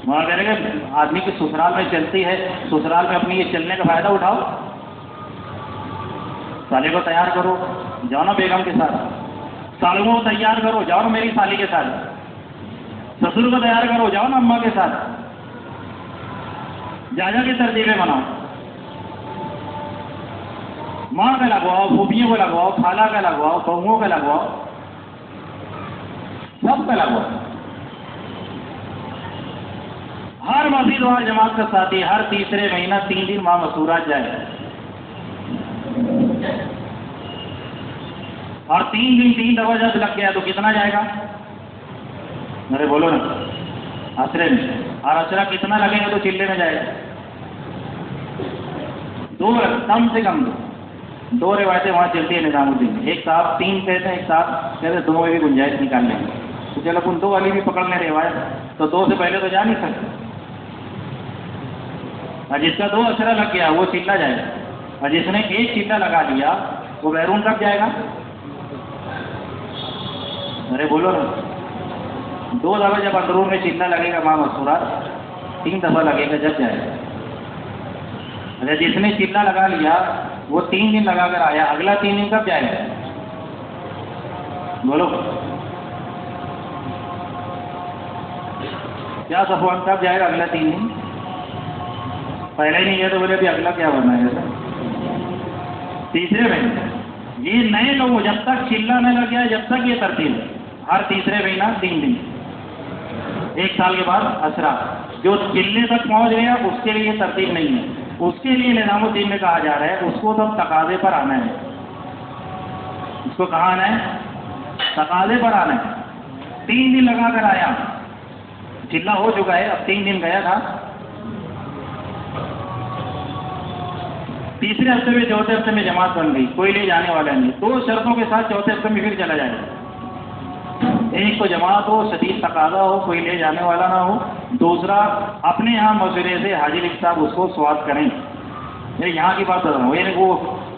ماں کہنے کہ آدمی کی سسرال میں چلتی ہے، سسرال میں اپنی یہ چلنے کا فائدہ اٹھاؤ، سالے کو تیار کرو، جاؤ نا بیگم کے ساتھ، سالوں کو تیار کرو، جاؤ نا میری سالی کے ساتھ، سسر کو تیار کرو، جاؤ نا اماں کے ساتھ، جاجا کی ترتیبیں بناؤ، ماں کا لگواؤ، پھوپھیوں کو لگواؤ، خالہ کا لگواؤ، بہوؤں کا لگواؤ، سب کا لگواؤ۔ ہر مسجد وال جماعت کا ساتھی ہر تیسرے مہینہ 3 دن ماں مسورات جائے، اور 3 دن 3 دفعہ جب لگ گیا تو کتنا جائے گا؟ ارے بولو نا، اسرے میں، اور اسرا کتنا لگے گا تو چلے میں جائے گا؟ 2 کم سے کم 2 روایتیں وہاں چلتی ہیں نظام الدین، ایک صاحب 3 کہتے ہیں، ایک صاحب کہتے ہیں 2 میں بھی گنجائش نکال لیں گے، تو چلو ان 2 والی بھی پکڑ لیں روایت، تو 2 سے پہلے تو جا نہیں سکتے، اور جس کا 2 اسرا لگ گیا وہ چلا جائے گا، اور جس نے 1 چلا لگا دیا وہ بیرون کب جائے گا؟ ارے بولو نا، 2 دفعہ جب اندرون میں چلنا لگے گا ماں مسورات، 3 دفعہ لگے گا جب جائے گا۔ اچھا جس نے چلا لگا لیا وہ 3 دن لگا کر آیا، اگلا 3 دن کب جائے گا؟ بولو کیا صفوان کب جائے گا اگلا 3 دن؟ پہلے ہی نہیں گیا تو بولے ابھی اگلا کیا بننا ہے سر؟ تیسرے مہینے یہ نئے لوگ جب تک چلا نہ لگ گیا، جب تک یہ ترتیب ہے، ہر تیسرے مہینہ 3 دن، 1 سال کے بعد اسرا، جو چلنے تک پہنچ گیا اس کے لیے یہ ترتیب نہیں ہے، اس کے لیے نظام الدین میں کہا جا رہا ہے اس کو تو تقاضے پر آنا ہے، اس کو کہاں آنا ہے؟ تقاضے پر آنا ہے۔ 3 دن لگا کر آیا، چلا ہو چکا ہے، اب 3 دن گیا تھا، تیسرے ہفتے میں 4تھے ہفتے میں جماعت بن گئی، کوئی لے جانے والا نہیں، 2 شرطوں کے ساتھ 4تھے ہفتے میں پھر چلا جائے گا، ایک تو جماعت ہو، شدید تقاضا ہو، کوئی لے جانے والا نہ ہو، دوسرا اپنے یہاں مشورے سے حاجی لکھ صاحب اس کو سواد کریں، یہ یہاں کی بات کر رہا ہوں، یہ وہ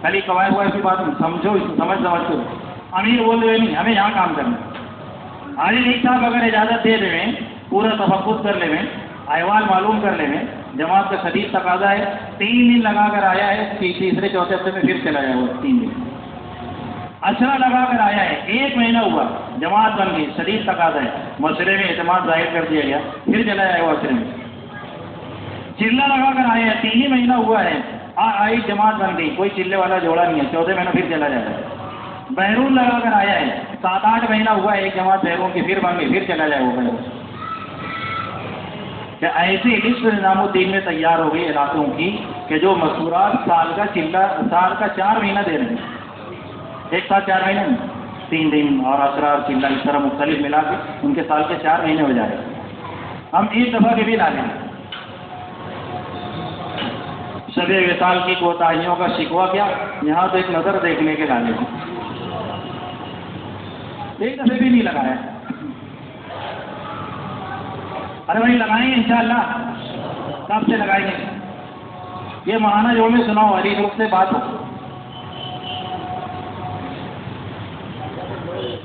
خالی قواعد وائد کی بات سمجھو، سمجھ کر امیر بول رہے نہیں، ہمیں یہاں کام کرنا، حاجی لکھ صاحب اگر اجازت دے دیں، پورا تفقد کر لیں، احوال معلوم کر لیں، جماعت کا شدید تقاضا ہے، 3 دن لگا کر آیا ہے، تیسرے 4تھے ہفتے میں پھر چلا جائے وہ 3 دن، اسرا لگا کر آیا ہے، 1 مہینہ ہوا، جماعت بن گئی، شدید تقاضا ہے، مشورے میں اعتماد ظاہر کر دیا گیا، پھر چلا جائے وہ اسرے میں، چلا لگا کر آیا ہے، 3 ہی مہینہ ہوا ہے، آئی جماعت بن گئی، کوئی چلے والا جوڑا نہیں ہے، 4تھے مہینہ پھر چلا جائے گا، بیرون لگا کر آیا ہے، 7-8 مہینہ ہوا ہے، ایک جماعت بیرون کی پھر بن گئی، پھر چلا جائے وہ بیرون، کہ ایسی لسٹ نظام الدین میں تیار ہو گئی علاقوں کی کہ جو مسورات سال کا چلا، سال کا 4 مہینہ دے رہے ہیں، ایک ساتھ 4 مہینے میں 3 دن اور اسرا اور چلا اس طرح مختلف ملا کے ان کے سال کے 4 مہینے ہو جائے گا۔ ہم 1 دفعہ کے بھی لا لیں، شب وصال کی کوتاہیوں کا شکوہ کیا، یہاں تو ایک نظر دیکھنے کے لانے کو 1 دفعہ بھی نہیں لگایا، ارے بھائی لگائیں گے انشاءاللہ، کب سے لگائیں گے؟ یہ ماہانہ جوڑ میں سناؤ، علی گروپ سے بات ہو،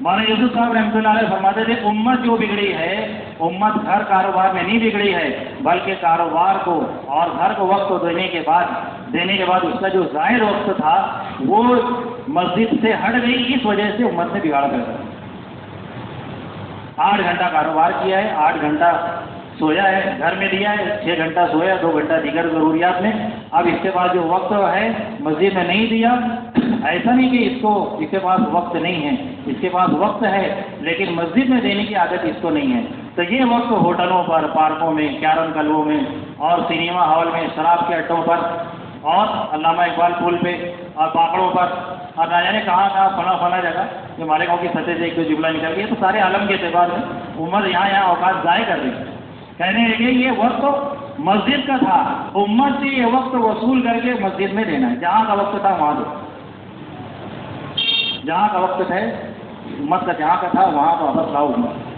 مولانا یوسف صاحب رحمۃ اللہ علیہ فرماتے تھے امت جو بگڑی ہے، امت گھر کاروبار میں نہیں بگڑی ہے، بلکہ کاروبار کو اور گھر کو وقت دینے کے بعد اس کا جو ظاہر وقت تھا وہ مسجد سے ہٹ گئی، اس وجہ سے امت نے بگاڑ کر دیا۔ 8 گھنٹہ کاروبار کیا ہے، 8 گھنٹہ سویا ہے، گھر میں دیا ہے، 6 گھنٹہ سویا، 2 گھنٹہ دیگر ضروریات میں، اب اس کے بعد جو وقت ہے مسجد میں نہیں دیا۔ ایسا نہیں کہ اس کے پاس وقت نہیں ہے، اس کے پاس وقت ہے لیکن مسجد میں دینے کی عادت اس کو نہیں ہے، تو یہ وقت ہوٹلوں پر، پارکوں میں، کیرم کلبوں میں اور سنیما ہال میں، شراب کے اڈوں پر اور علامہ اقبال پل پہ اور پاپڑوں پر اور نہ جانے کہاں فلاں جگہ جو مالکوں کی سطح سے ایک دو جملہ نکل گیا، تو سارے عالم کے اعتبار سے عمر یہاں اوقات ضائع کر دی۔ کہنے لگے یہ وقت مسجد کا تھا، امت سے یہ وقت وصول کر کے مسجد میں دینا ہے، جہاں کا وقت تھا وہاں دو، جہاں کا وقت ہے امت کا جہاں کا تھا وہاں واپس لاؤ امت۔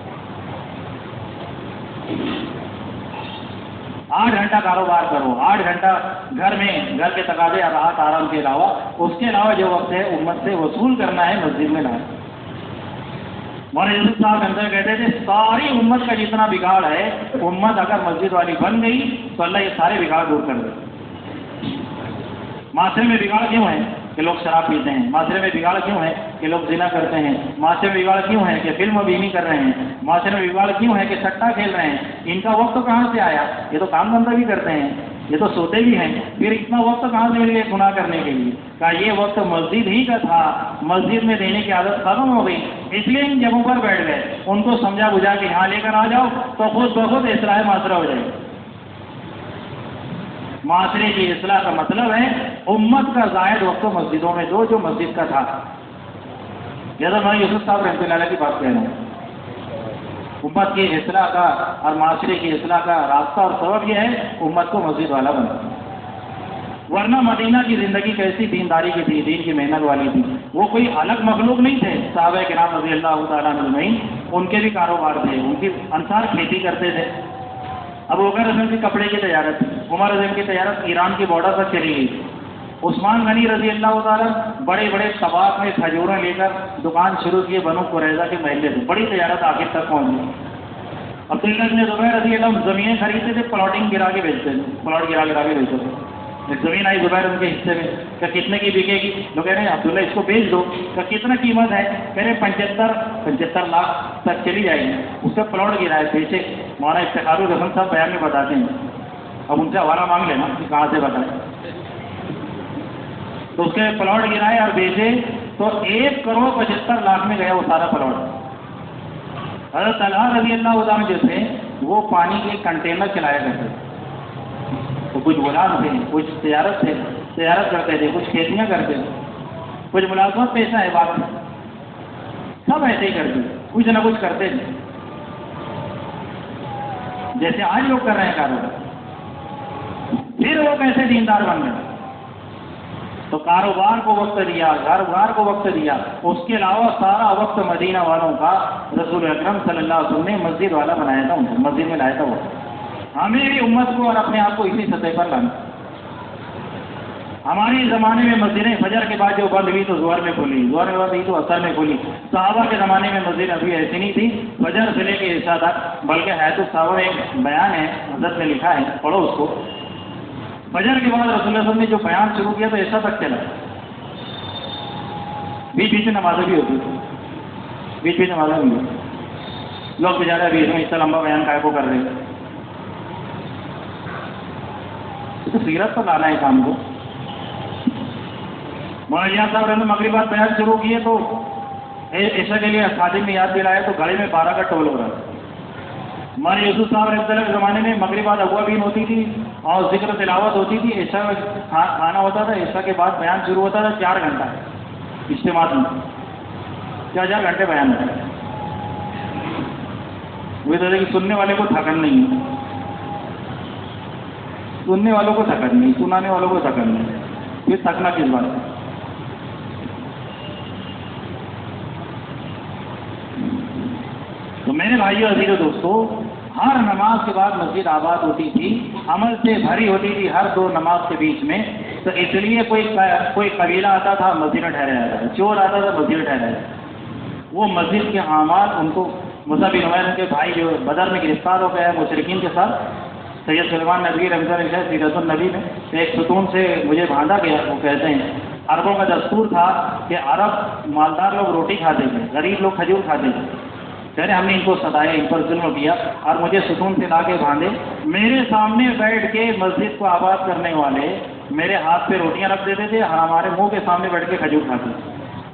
8 گھنٹہ کاروبار کرو، 8 گھنٹہ گھر کے تقاضے راحت آرام کے علاوہ، اس کے علاوہ جو وقت ہے امت سے وصول کرنا ہے مسجد میں لانا۔ مولانا یوسف صاحب اندر کہتے تھے ساری امت کا جتنا بگاڑ ہے، امت اگر مسجد والی بن گئی تو اللہ یہ سارے بگاڑ دور کر دے۔ معاشرے میں بگاڑ کیوں ہے کہ لوگ شراب پیتے ہیں؟ معاشرے میں بگاڑ کیوں ہے کہ لوگ زنا کرتے ہیں؟ معاشرے میں بگاڑ کیوں ہے کہ فلم بینی کر رہے ہیں؟ معاشرے میں بگاڑ کیوں ہے کہ سٹا کھیل رہے ہیں؟ ان کا وقت کہاں سے آیا؟ یہ تو کام دھندا بھی کرتے ہیں، یہ تو سوتے بھی ہیں، پھر اتنا وقت کہاں سے مل گیا گناہ کرنے کے لیے؟ کہا یہ وقت مسجد ہی کا تھا، مسجد میں دینے کی عادت ختم ہو گئی، اس لیے ان جگہوں پر بیٹھ گئے، ان کو سمجھا بجھا کے یہاں لے کر آ جاؤ تو خود بخود اصلاح معاشرہ ہو جائے۔ معاشرے کی اصلاح کا مطلب ہے امت کا زائد وقت مسجدوں میں دو، جو مسجد کا تھا۔ جیسا میں یوسف صاحب رحمۃ اللہ علیہ کی بات کہہ رہا ہوں، امت کی اصلاح کا اور معاشرے کی اصلاح کا راستہ اور سبب یہ ہے امت کو مسجد والا بنا۔ ورنہ مدینہ کی زندگی کیسی دینداری کی تھی، دین کی محنت والی تھی، وہ کوئی الگ مخلوق نہیں تھے۔ صحابہ کرام رضی اللہ تعالیٰ عنہ اجمعین ان کے بھی کاروبار تھے، ان کی انصار کھیتی کرتے تھے۔ ابو بکر رضی کی کپڑے کی تجارت، عمر رضی کی تجارت ایران کی بارڈر تک چلی گئی۔ عثمان غنی رضی اللہ تعالیٰ بڑے بڑے طباق میں کھجوریں لے کر دکان شروع کیے بنو قریظہ کے محلے سے، بڑی تجارت آخر تک پہنچ گئی۔ عبداللہ بن زبیر رضی اللہ عنہ زمینیں خریدتے تھے، پلاٹنگ گرا کے بیچتے تھے، پلاٹ گرا کے بیچتے تھے۔ ایک زمین آئی زبیر ان کے حصے میں، کہ کتنے کی بکے گی؟ لوگ کہہ رہے ہیں عبداللہ اس کو بیچ دو، کہ کتنا قیمت ہے؟ کہہ رہے 75 لاکھ تک چلی جائے گی۔ اس کا پلاٹ گرا ہے پیچھے، مولانا افتخار الرحمن صاحب بیان میں بتاتے ہیں، اب ان سے حوالہ مانگ لینا کہ کہاں سے بتائیں۔ تو اس کے پلاٹ گرائے اور بیچے تو 1,75,00,000 میں گیا وہ سارا پلاٹ۔ حضرت طلحہ رضی اللہ عنہ جو تھے وہ پانی کے کنٹینر چلایا کرتے تھے، تو کچھ غلام تھے، کچھ تجارت کرتے تھے، کچھ کھیتیاں کرتے تھے، کچھ ملازمت پیشہ ہے، بات سب ایسے ہی کرتے، کچھ نہ کچھ کرتے تھے جیسے آج لوگ کر رہے ہیں کاروبار۔ پھر وہ کیسے دیندار بن گئے؟ تو کاروبار کو وقت دیا، گھر بار کو وقت دیا، اس کے علاوہ سارا وقت مدینہ والوں کا رسول اکرم صلی اللہ علیہ وسلم نے مسجد والا بنایا تھا، ان کو مسجد میں لایا تھا۔ وہ ہمیں بھی امت کو اور اپنے آپ کو اسی سطح پر لانا۔ ہمارے زمانے میں مسجدیں فجر کے بعد جو بند ہوئی تو ظہر میں کھلی، ظہر میں بند ہوئی تو عصر میں کھلی۔ صحابہ کے زمانے میں مسجد ابھی ایسی نہیں تھی، فجر سے لے کے عشاء تک، بلکہ حیات الصحابہ میں ایک بیان ہے، حضرت نے لکھا ہے، پڑھو اس کو۔ فجر کے بعد رسول اللہ صلی اللہ علیہ وسلم نے جو بیان شروع کیا تو عشاء تک چلا، بیچ میں نمازیں بھی ہوتی تھی، بیچ نمازیں بھی ہوتی، لوگ بیچارے ابھی اس میں اتنا لمبا بیان کا کو کر رہے ہیں۔ تو سیرت پر لانا ہے کام کو۔ مولانا صاحب نے مغربات بیان شروع کیے تو عشاء کے لیے خادم نے یاد دلایا تو گھڑی میں 12 کا ٹول ہو رہا تھا۔ ہمارے یوسف صاحب رحمۃ اللہ کے زمانے میں مغربات اوابین ہوتی تھی اور ذکر تلاوت ہوتی تھی، عشاء میں کھانا ہوتا تھا، عشاء کے بعد بیان شروع ہوتا تھا 4 گھنٹہ اجتماع میں، 4 گھنٹے بیان ہوتا ہے۔ وہ تو کہ سننے والے کو تھکن نہیں ہے، سننے والوں کو تھکن نہیں، سنانے والوں کو تھکن نہیں، یہ تھکنا کس بات ہے؟ تو میرے بھائیوں عزیزو دوستو، ہر نماز کے بعد مسجد آباد ہوتی تھی، عمل سے بھری ہوتی تھی ہر 2 نماز کے بیچ میں، تو اس لیے کوئی قبیلہ آتا تھا مسجد میں ٹھہرا جاتا تھا، چور آتا تھا مسجد میں ٹھہرا جاتا تھا، وہ مسجد کے اعمال ان کو مصعب بن عمیر کے بھائی جو بدر میں گرفتار ہو گئے مشرکین کے ساتھ، سید سلمان ندوی رحمۃ اللہ علیہ سیرت النبی میں ایک ستون سے مجھے باندھا گیا. وہ کہتے ہیں عربوں کا دستور تھا کہ عرب مالدار لوگ روٹی کھاتے تھے، غریب لوگ کھجور کھاتے تھے. کہہ رہے ہم نے ان کو ستایا، ان پر ظلم کیا اور مجھے ستون سے لا کے باندھے. میرے سامنے بیٹھ کے مسجد کو آباد کرنے والے میرے ہاتھ پہ روٹیاں رکھ دیتے تھے، ہمارے منہ کے سامنے بیٹھ کے کھجور کھاتے تھے.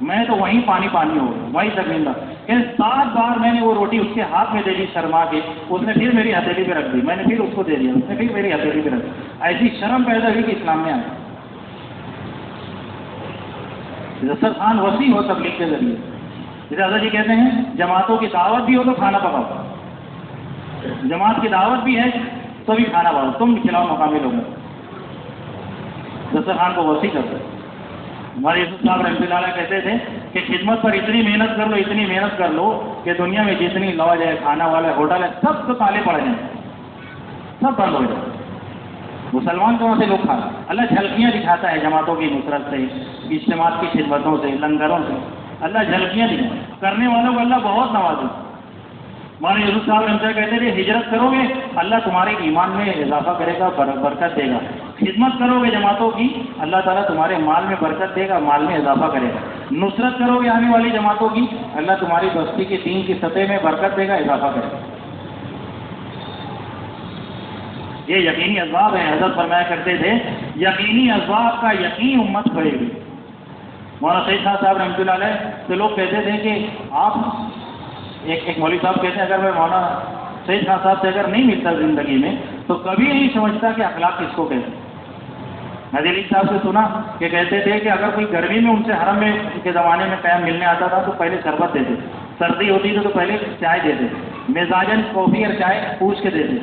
میں تو وہیں پانی پانی ہو گیا، وہیں شرمندہ. کہ 7 بار میں نے وہ روٹی اس کے ہاتھ میں دے دی شرما کے، اس نے پھر میری ہتھیلی پہ رکھ دی، میں نے پھر اس کو دے دیا، اس نے پھر میری ہتھیلی پہ رکھ دی. ایسی شرم پیدا ہوئی کہ اسلام میں آیا. دسترخوان وسیع ہو تبلیغ کے ذریعے. جیسے حضرت جی کہتے ہیں جماعتوں کی دعوت بھی ہو تو کھانا پکاؤ، جماعت کی دعوت بھی ہے تو بھی کھانا پکاؤ، تم کھلاؤ مقامی لوگوں. دسترخوان کو وسیع کرتے. ہمارے یوسف صاحب رحمۃ اللہ علیہ کہتے تھے کہ خدمت پر اتنی محنت کر لو، اتنی محنت کر لو کہ دنیا میں جتنی لاج ہے، کھانا والا ہوٹل ہے، سب تو تالے پڑ جائیں، سب بند ہو جائے. مسلمان کہاں سے لوگ کھانا. اللہ جھلکیاں دکھاتا ہے جماعتوں کی نصرت سے، اجتماعات کی خدمتوں سے، لنگروں سے. اللہ جھلکیاں دکھاتا کرنے والوں کو اللہ بہت نوازے. ہمارے یوسف صاحب رحمۃ اللہ کہتے تھے ہجرت کرو گے اللہ تمہارے ایمان میں اضافہ کرے گا، برکت دے گا. خدمت کرو گے جماعتوں کی اللہ تعالیٰ تمہارے مال میں برکت دے گا، مال میں اضافہ کرے گا. نصرت کرو گے آنے والی جماعتوں کی اللہ تمہاری بستی کے دین کی سطح میں برکت دے گا، اضافہ کرے گا. یہ یقینی اسباب ہیں. حضرت فرمایا کرتے تھے یقینی اسباب کا یقین امت پڑے گی. مولانا سعید خان صاحب رحمۃ اللہ علیہ تو لوگ کہتے تھے کہ آپ ایک مولوی صاحب کہتے ہیں اگر میں مولانا سعید خان صاحب سے اگر نہیں ملتا زندگی میں تو کبھی نہیں سمجھتا کہ اخلاق کس کو کہتے ہیں. نظیر علی صاحب سے سنا کہ کہتے تھے کہ اگر کوئی گرمی میں ان سے حرم میں کے زمانے میں قیام ملنے آتا تھا تو پہلے شربت دیتے، سردی ہوتی تھی تو پہلے چائے دیتے، مزاجن کافی اور چائے پوچھ کے دیتے.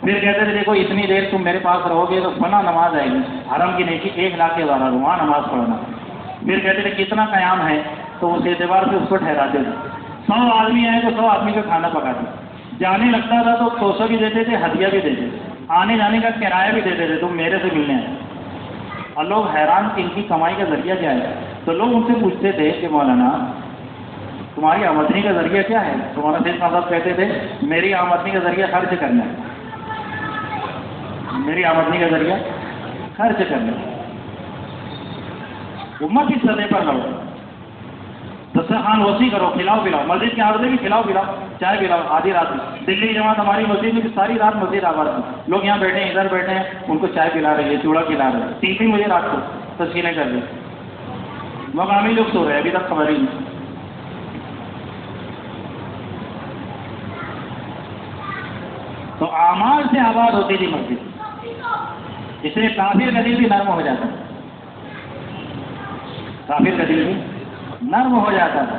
پھر کہتے تھے دیکھو اتنی دیر تم میرے پاس رہو گے تو فنا نماز آئے گی، حرم کی نیکی 1 لاکھ کے بارہ وہاں نماز پڑھنا. پھر کہتے تھے کتنا قیام ہے تو اس اعتبار سے اس کو ٹھہراتے تھے. 100 آدمی آئے تو 100 آدمی کا کھانا پکاتے. جانے لگتا تھا تو 200 بھی دیتے تھے، ہدیہ بھی دیتے تھے، آنے جانے کا کرایہ بھی دیتے تھے تم میرے سے ملنے آئے. اور لوگ حیران کہ ان کی کمائی کا ذریعہ کیا ہے. تو لوگ ان سے پوچھتے تھے کہ مولانا تمہاری آمدنی کا ذریعہ کیا ہے؟ تو مولانا سعید صاحب کہتے تھے میری آمدنی کا ذریعہ خرچ کرنا ہے، میری آمدنی کا ذریعہ خرچ کرنا ہے. امت کی سطح پر لڑو، دسترخوان وسیع کرو، کھلاؤ پلاؤ. مسجد کے آدمی بھی کھلاؤ پلاؤ، چائے پلاؤ. آدھی رات میں دلی جماعت ہماری مسجد میں ساری رات مسجد آباد تھی. لوگ یہاں بیٹھے ہیں، ادھر بیٹھے ہیں، ان کو چائے پلا رہی ہے، چوڑا کھلا رہے ہیں. 3 بجے رات کو تسکینیں کر دی. مقامی لوگ سو رہے ہیں، ابھی تک خبر ہی نہیں. تو اعمال سے آباد ہوتی تھی مسجد، اس لیے کافر کا دل بھی نرم ہو جاتا ہے، کافر کا دل بھی نرم ہو جاتا تھا.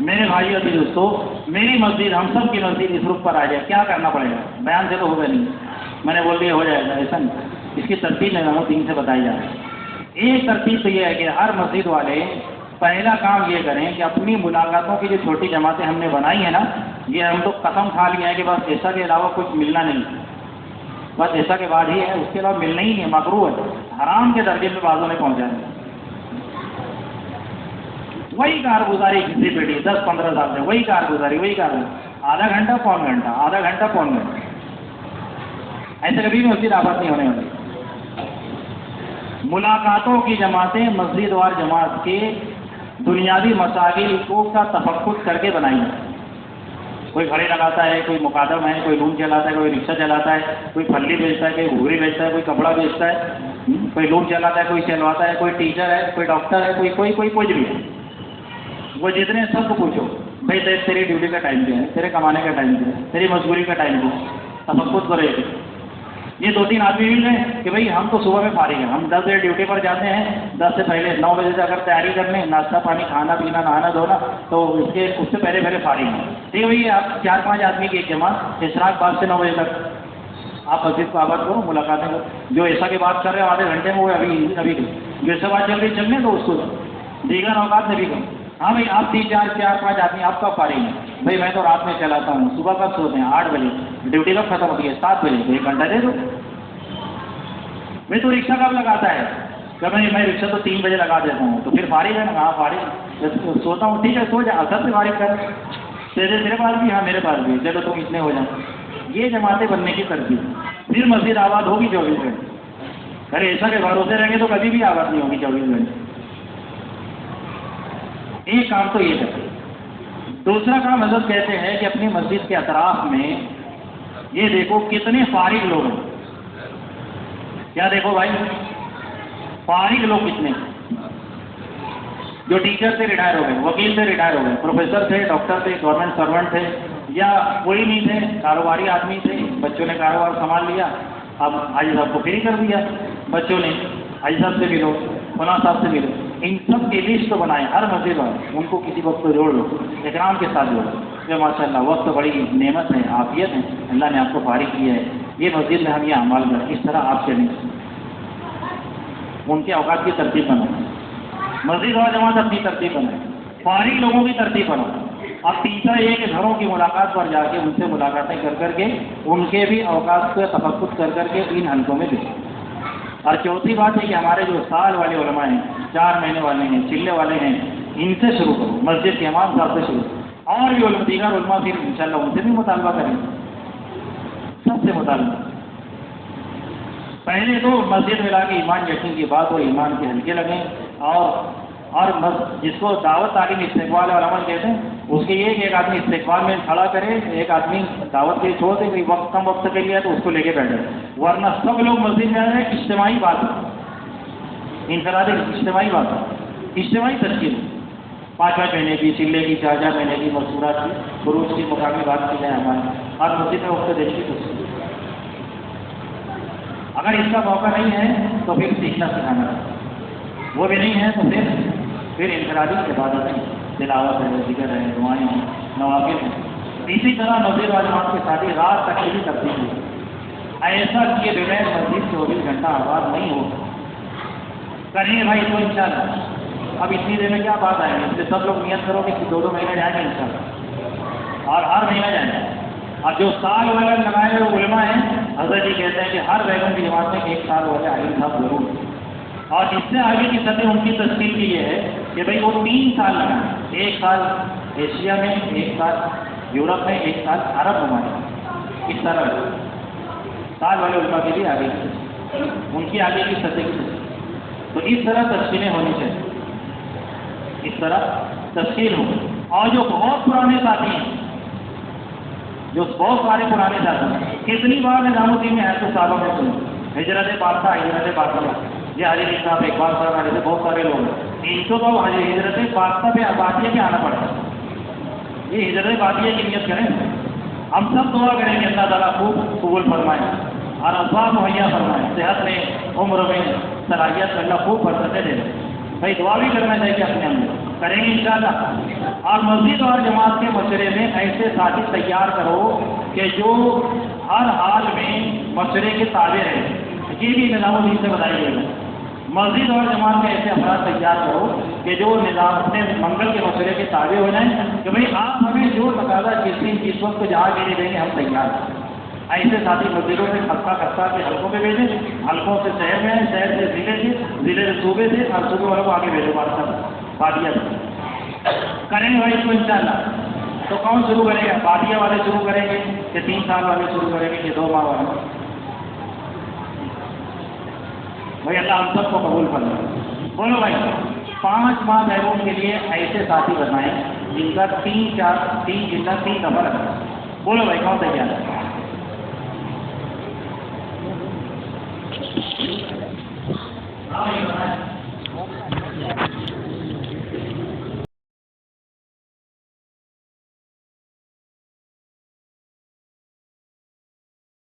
میرے بھائی اور دوستو، میری مسجد ہم سب کی مسجد اس رخ پر آ جائے کیا کرنا پڑے گا؟ بیان سے تو ہوگا نہیں، میں نے بول دیا ہو جائے گا ایسا نہیں. اس کی ترتیب نظام الدین سے بتائی جا رہی ہے. ایک ترتیب تو یہ ہے کہ ہر مسجد والے پہلا کام یہ کریں کہ اپنی ملاقاتوں کی جو چھوٹی جماعتیں ہم نے بنائی ہیں نا، یہ ہم تو قسم کھا لیا ہے کہ بس ایسا کے علاوہ کچھ ملنا نہیں، بس ایسا کے بعد ہی ہے، اس کے علاوہ ملنا ہی نہیں ہے. مکروہ ہے، حرام کے درجے میں بعضوں نے پہنچایا. وہی کارگزاری گھسی پیٹی 10-15 سال سے، وہی کارگزاری، وہی کارگزاری، آدھا گھنٹہ پون گھنٹہ، آدھا گھنٹہ پون گھنٹہ. ایسے کبھی بھی مسجد آباد نہیں ہونے والی. ملاقاتوں کی جماعتیں مسجد وار جماعت کے بنیادی مسائل کو کا تفقد کر کے بنائی ہیں. کوئی گھڑی لگاتا ہے، کوئی مقدم ہے، کوئی لون چلاتا ہے، کوئی رکشہ چلاتا ہے، کوئی پھلی بیچتا ہے، کوئی گھوری بیچتا ہے، کوئی کپڑا بیچتا ہے، کوئی لون چلاتا ہے، کوئی چلواتا ہے، کوئی ٹیچر ہے، کوئی ڈاکٹر ہے، کوئی کچھ بھی ہے. وہ جتنے سب کو پوچھو بھائی تیری ڈیوٹی کا ٹائم کیا ہے، تیرے کمانے کا ٹائم کیا ہے، تیری مزدوری کا ٹائم کیا ہے، تفقد کرو. یہ 2-3 آدمی مل گئے کہ بھائی ہم تو صبح میں فارغ ہیں، ہم 10 بجے ڈیوٹی پر جاتے ہیں، 10 سے پہلے 9 بجے سے اگر تیاری کرنے ناشتہ پانی کھانا پینا نہانا دھونا تو اس سے پہلے فارغ ہیں. ٹھیک ہے بھائی، آپ 4-5 آدمی کی ایک جماعت اشراق 5 سے 9 بجے تک آپ مسجد کو آباد کرو، ملاقاتیں کرو. جو ایسا کی بات کر رہے ہو آدھے گھنٹے میں وہ ابھی جو ایسا بات چل رہی چلنے تو اس کو دیگر اوقات میں بھی کرو. ہاں بھائی آپ 3-4-5 آدمی آپ کب فارغ ہیں؟ بھائی میں تو رات میں چلاتا ہوں. صبح کب سوتے ہیں؟ 8 بجے. ڈیوٹی کب ختم ہوتی ہے؟ 7 بجے. تو 1 گھنٹہ دے دو. بھائی تو رکشہ کب لگاتا ہے؟ کہ میں رکشہ تو 3 بجے لگا دیتا ہوں. تو پھر فارغ ہے نا؟ ہاں فارغ. سوتا ہوں ٹھیک ہے سو جا، اثر سے فارغ کر، تیرے پاس بھی ہاں میرے پاس بھی، چلو تم اتنے ہو جاؤ. یہ جماعتیں بننے کی ترتیب. پھر مسجد آباد ہوگی 24 گھنٹے. ارے ایسا کے بھروسے رہیں گے تو کبھی بھی آباد نہیں ہوگی 24 گھنٹے. ایک کام تو یہ ہے. دوسرا کام حضرت کہتے ہیں کہ اپنی مسجد کے اطراف میں یہ دیکھو کتنے فارغ لوگ ہیں. کیا دیکھو بھائی، فارغ لوگ کتنے، جو ٹیچر سے ریٹائر ہو گئے، وکیل سے ریٹائر ہو گئے، پروفیسر تھے، ڈاکٹر تھے، گورنمنٹ سرونٹ تھے، یا کوئی نہیں تھے، کاروباری آدمی تھے، بچوں نے کاروبار سنبھال لیا، اب حاجی صاحب کو فری کر دیا بچوں نے، حاجی صاحب سے ملو، فلاں صاحب سے ملو. ان سب کی لسٹ بنائے ہر مسجد والے، ان کو کسی وقت کو جوڑ لو، اکرام کے ساتھ جوڑو کہ ماشاء اللہ وقت تو بڑی نعمت ہے، عافیت ہے، اللہ نے آپ کو فارغ کیا ہے، یہ مسجد میں ہم یہ اعمال کریں، اس طرح آپ چلیں. ان کے اوقات کی ترتیب بنائیں. مسجد اور جماعت اپنی ترتیب بنائیں، فارغ لوگوں کی ترتیب بنائیں. اب تیسرا یہ کہ گھروں کی ملاقات پر جا کے ان سے ملاقاتیں کر کے ان کے بھی اوقات کو تفقد کر کے ان حلقوں میں دیں. اور چوتھی بات ہے کہ ہمارے جو سال والے علماء ہیں، 4 مہینے والے ہیں، چلے والے ہیں، ان سے شروع کرو، مسجد کے امام صاحب سے شروع کرو، اور بھی دیگر علماء پھر انشاءاللہ ان سے بھی مطالبہ کریں، سب سے مطالبہ. پہلے تو مسجد میں لا کے ایمان یقین کی بات ہو، ایمان کے حلقے لگیں، اور جس کو دعوت تعلیم استقبال اور عمل کہتے ہیں، اس کے یہ کہ ایک آدمی استقبال میں کھڑا کرے، ایک آدمی دعوت کے چھوڑ دے، کوئی وقت کم وقت کے لیے تو اس کو لے کے بیٹھے، ورنہ سب لوگ مسجد میں آ رہے ہیں. اجتماعی بات ہے، انفرادی اجتماعی بات ہے، اجتماعی تشکیل، 5 مہینے کی، چلے کی، 4 مہینے کی، مذکورات کی، خروج کی مقامی بات کی جائے ہماری، اور مسجد میں وقت دینے کی کوشش. اگر اس کا موقع نہیں ہے تو پھر سیکھنا سکھانا ہے، وہ بھی نہیں ہے تو پھر انفرادی عبادتیں، تلاوت ہے، ذکر ہے، دعائیں ہیں، نوافل ہیں. اسی طرح مسجد والجماعت کے ساتھ ہی رات تک کی بھی تبدیلی ہے. ایسا کیے بغیر مسجد 24 گھنٹہ آباد نہیں ہو. کریں گے بھائی تو انشاءاللہ. اب اتنی دیر میں کیا بات آئے گی، اس لیے سب لوگ نیت کرو کہ 2 مہینے جائیں گے انشاءاللہ، اور ہر مہینہ جائیں گے. اب جو سال وغیرہ لگائے ہوئے علماء ہیں، حضرت جی کہتے ہیں کہ ہر بیگم کی جماعت میں 1 سال والے عالم صاحب ضرور. اور اس سے آگے کی سطح ان کی تشکیل کی یہ ہے کہ بھئی وہ 3 سال لگائیں، 1 سال ایشیا میں، 1 سال یورپ میں، 1 سال عرب ممالک. اس طرح سال والے علماء کے لیے آگے کی، ان کی آگے کی سطح کی تشکیل. تو اس طرح تشکیلیں ہونی چاہیے، اس طرح تشکیل ہو. اور جو بہت پرانے ساتھی ہیں، جو بہت سارے پرانے ساتھی ہیں، کتنی بار نظام الدین میں ہے تو سالوں میں سنو، ہجرت بادشاہ، یہ حاجی صاحب اقبال صاحب والے سے بہت سارے لوگ ہیں، ان کو تو ہجرت بادشاہ پہ بادیہ پہ آنا پڑتا ہے. یہ ہجرت بادیہ کی نیت کریں. ہم سب دعا کریں گے اللہ تعالیٰ خوب قبول فرمائیں اور اسباب مہیا فرمائیں، صحت میں، عمر میں، صلاحیت میں اللہ خوب برکتیں دے دیں. بھائی دعا بھی کرنا چاہیے اپنے اندر، کریں گے انشاءاللہ. اور مسجد اور جماعت کے مشورے میں ایسے ساتھی تیار کرو کہ جو ہر حال میں مشورے کے تابع رہے. یہ بھی نظام الدین سے بتائی گئی ہے. مسجد اور جماعت میں ایسے افراد تیار کرو کہ جو نظام اپنے منگل کے مشورے کے تابع ہو جائیں کہ بھئی آپ ہمیں جو تقاضا جس دن جس وقت جہاں کے لیے دیں گے ہم تیار ہیں. ایسے ساتھی مسجدوں سے خطہ کے حلقوں پہ بھیجیں، حلقوں سے شہر میں آئیں، شہر سے ضلع سے صوبے سے، اور صوبے والوں کو آگے بھیجو بادیہ سے. کریں گے بھائی تو انشاءاللہ. تو کون شروع کرے گا؟ بادیہ والے شروع کریں گے کہ 3 سال والے شروع کریں گے کہ 2 ماہ والے؟ بھائی اللہ ہم سب کو قبول کرنا. بولو بھائی 5 ماہ محروم کے لیے ایسے ساتھی بنائیں جن کا 3 دفعہ رکھنا. بولو بھائی کون تیار ہے؟